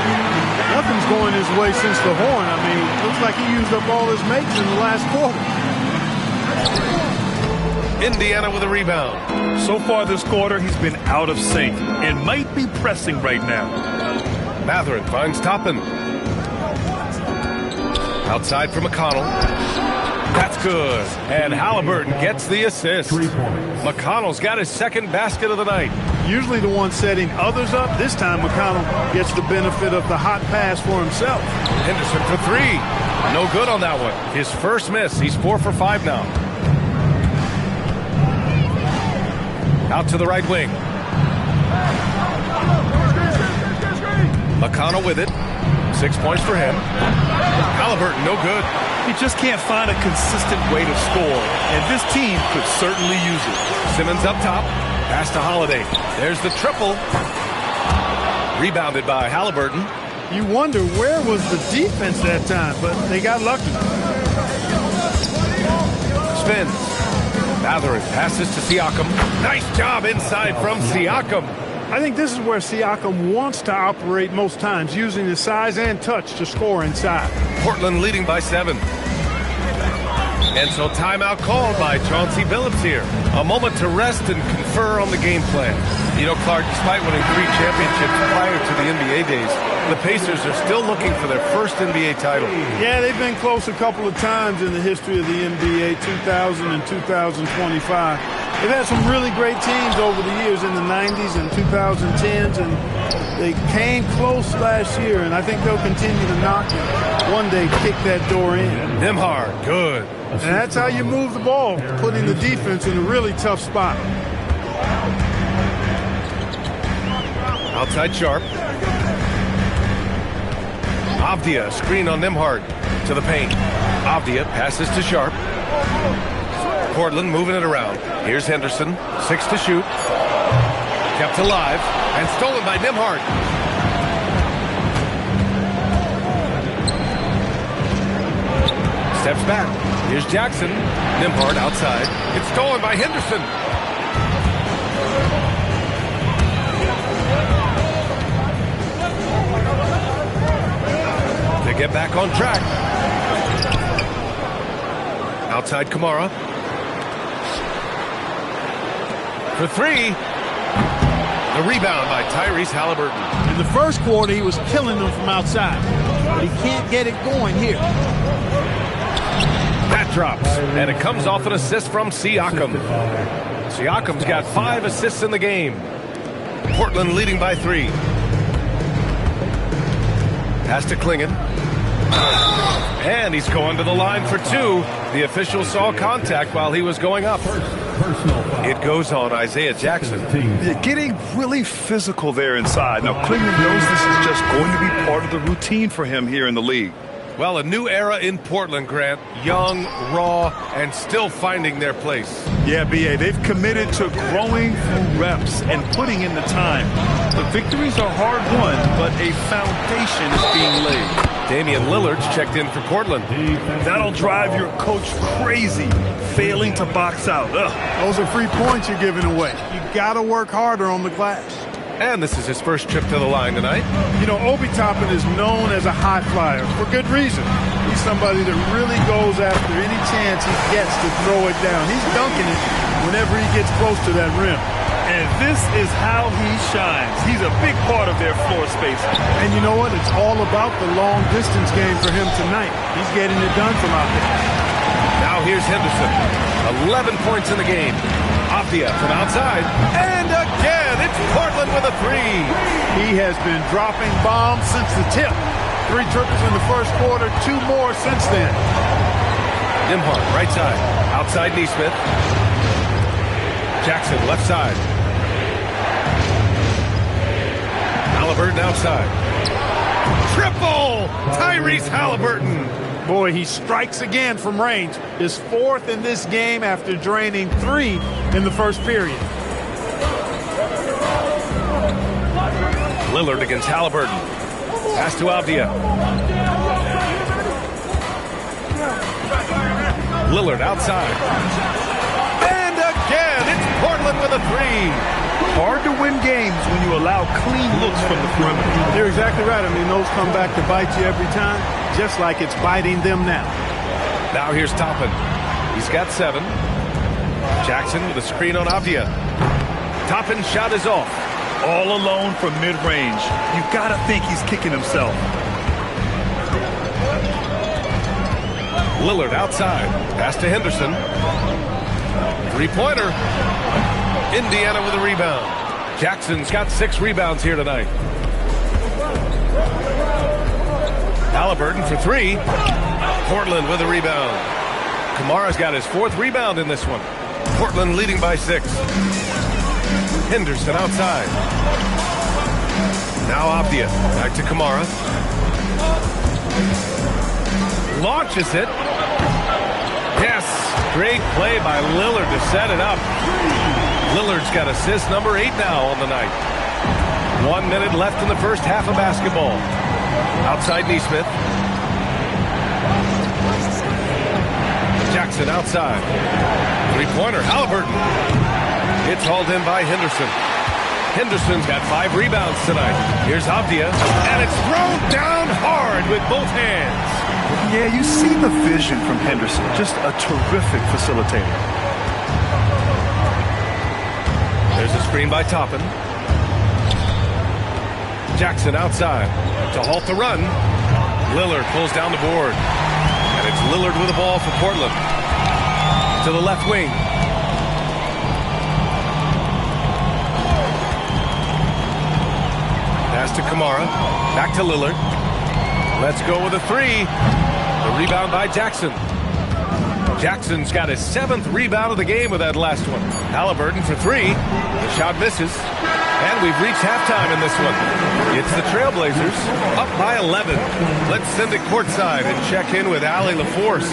Nothing's going his way since the horn. I mean, looks like he used up all his mates in the last quarter. Indiana with a rebound. So far this quarter, he's been out of sync and might be pressing right now. Matherin finds Toppin. Outside for McConnell. That's good. And Halliburton gets the assist. McConnell's got his second basket of the night. Usually the one setting others up. This time McConnell gets the benefit of the hot pass for himself. Henderson for three. No good on that one. His first miss. He's 4 for 5 now. Out to the right wing. McConnell with it. 6 points for him. Halliburton, no good. He just can't find a consistent way to score, and this team could certainly use it. Simmons up top. Pass to Holiday. There's the triple. Rebounded by Halliburton. You wonder where was the defense that time, but they got lucky. Spins. Matherin passes to Siakam. Nice job inside from Siakam. I think this is where Siakam wants to operate most times, using his size and touch to score inside. Portland leading by 7. And so timeout called by Chauncey Billups here. A moment to rest and confer on the game plan. You know, Clark, despite winning 3 championships prior to the NBA days, the Pacers are still looking for their first NBA title. Yeah, they've been close a couple of times in the history of the NBA, 2000 and 2025. They've had some really great teams over the years in the 90s and 2010s, and they came close last year, and I think they'll continue to knock it. One day, kick that door in. Nembhard, good. And that's how you move the ball, putting the defense in a really tough spot. Outside Sharp. Avdia, screen on Nembhard. To the paint. Avdia passes to Sharp. Portland moving it around. Here's Henderson. 6 to shoot. Kept alive. And stolen by Nembhard. Steps back. Here's Jackson. Nembhard outside. It's stolen by Henderson. They get back on track. Outside Kamara. For 3. The rebound by Tyrese Halliburton. In the first quarter, he was killing them from outside, but he can't get it going here. That drops, and it comes off an assist from Siakam. Siakam's got 5 assists in the game. Portland leading by 3. Pass to Klingon. And he's going to the line for 2. The official saw contact while he was going up. It goes on Isaiah Jackson. They're getting really physical there inside. Now, Klingon knows this is just going to be part of the routine for him here in the league. Well, a new era in Portland, Grant. Young, raw, and still finding their place. Yeah, B.A., they've committed to growing through reps and putting in the time. The victories are hard-won, but a foundation is being laid. Damian Lillard's checked in for Portland. That'll drive your coach crazy, failing to box out. Ugh. Those are free points you're giving away. You got to work harder on the glass. And this is his first trip to the line tonight. You know, Obi Toppin is known as a high flyer for good reason. He's somebody that really goes after any chance he gets to throw it down. He's dunking it whenever he gets close to that rim. And this is how he shines. He's a big part of their floor space. And you know what? It's all about the long distance game for him tonight. He's getting it done from out there. Now here's Henderson. 11 points in the game. Avdia from outside. And again, it's Portland with a 3. He has been dropping bombs since the tip. 3 triples in the first quarter, 2 more since then. Nembhard, right side. Outside Neesmith. Jackson, left side. Halliburton outside. Triple! Tyrese Halliburton. Boy, he strikes again from range. His 4th in this game after draining 3 in the first period. Lillard against Halliburton. Pass to Avdia. Lillard outside. And again, it's Portland with a 3. Hard to win games when you allow clean looks from the perimeter. You're exactly right. I mean, those come back to bite you every time, just like it's biting them now. Now here's Toppin. He's got 7. Jackson with a screen on Avdia. Toppin's shot is off. All alone from mid-range. You gotta think he's kicking himself. Lillard outside. Pass to Henderson. Three-pointer. Indiana with a rebound. Jackson's got 6 rebounds here tonight. Halliburton for 3. Portland with a rebound. Kamara's got his 4th rebound in this one. Portland leading by 6. Henderson outside. Now Avdia. Back to Kamara. Launches it. Yes. Great play by Lillard to set it up. Lillard's got assist number 8 now on the night. 1 minute left in the first half of basketball. Outside Neesmith. Jackson outside. Three-pointer. Halliburton. It's hauled in by Henderson. Henderson's got 5 rebounds tonight. Here's Avdia. And it's thrown down hard with both hands. Yeah, you see the vision from Henderson. Just a terrific facilitator. There's a screen by Toppin. Jackson outside to halt the run. Lillard pulls down the board. And it's Lillard with the ball for Portland. To the left wing. Pass to Kamara. Back to Lillard. Let's go with a 3. The rebound by Jackson. Jackson's got his 7th rebound of the game with that last one. Halliburton for 3. The shot misses. And we've reached halftime in this one. It's the Trailblazers up by 11. Let's send it courtside and check in with Allie LaForce.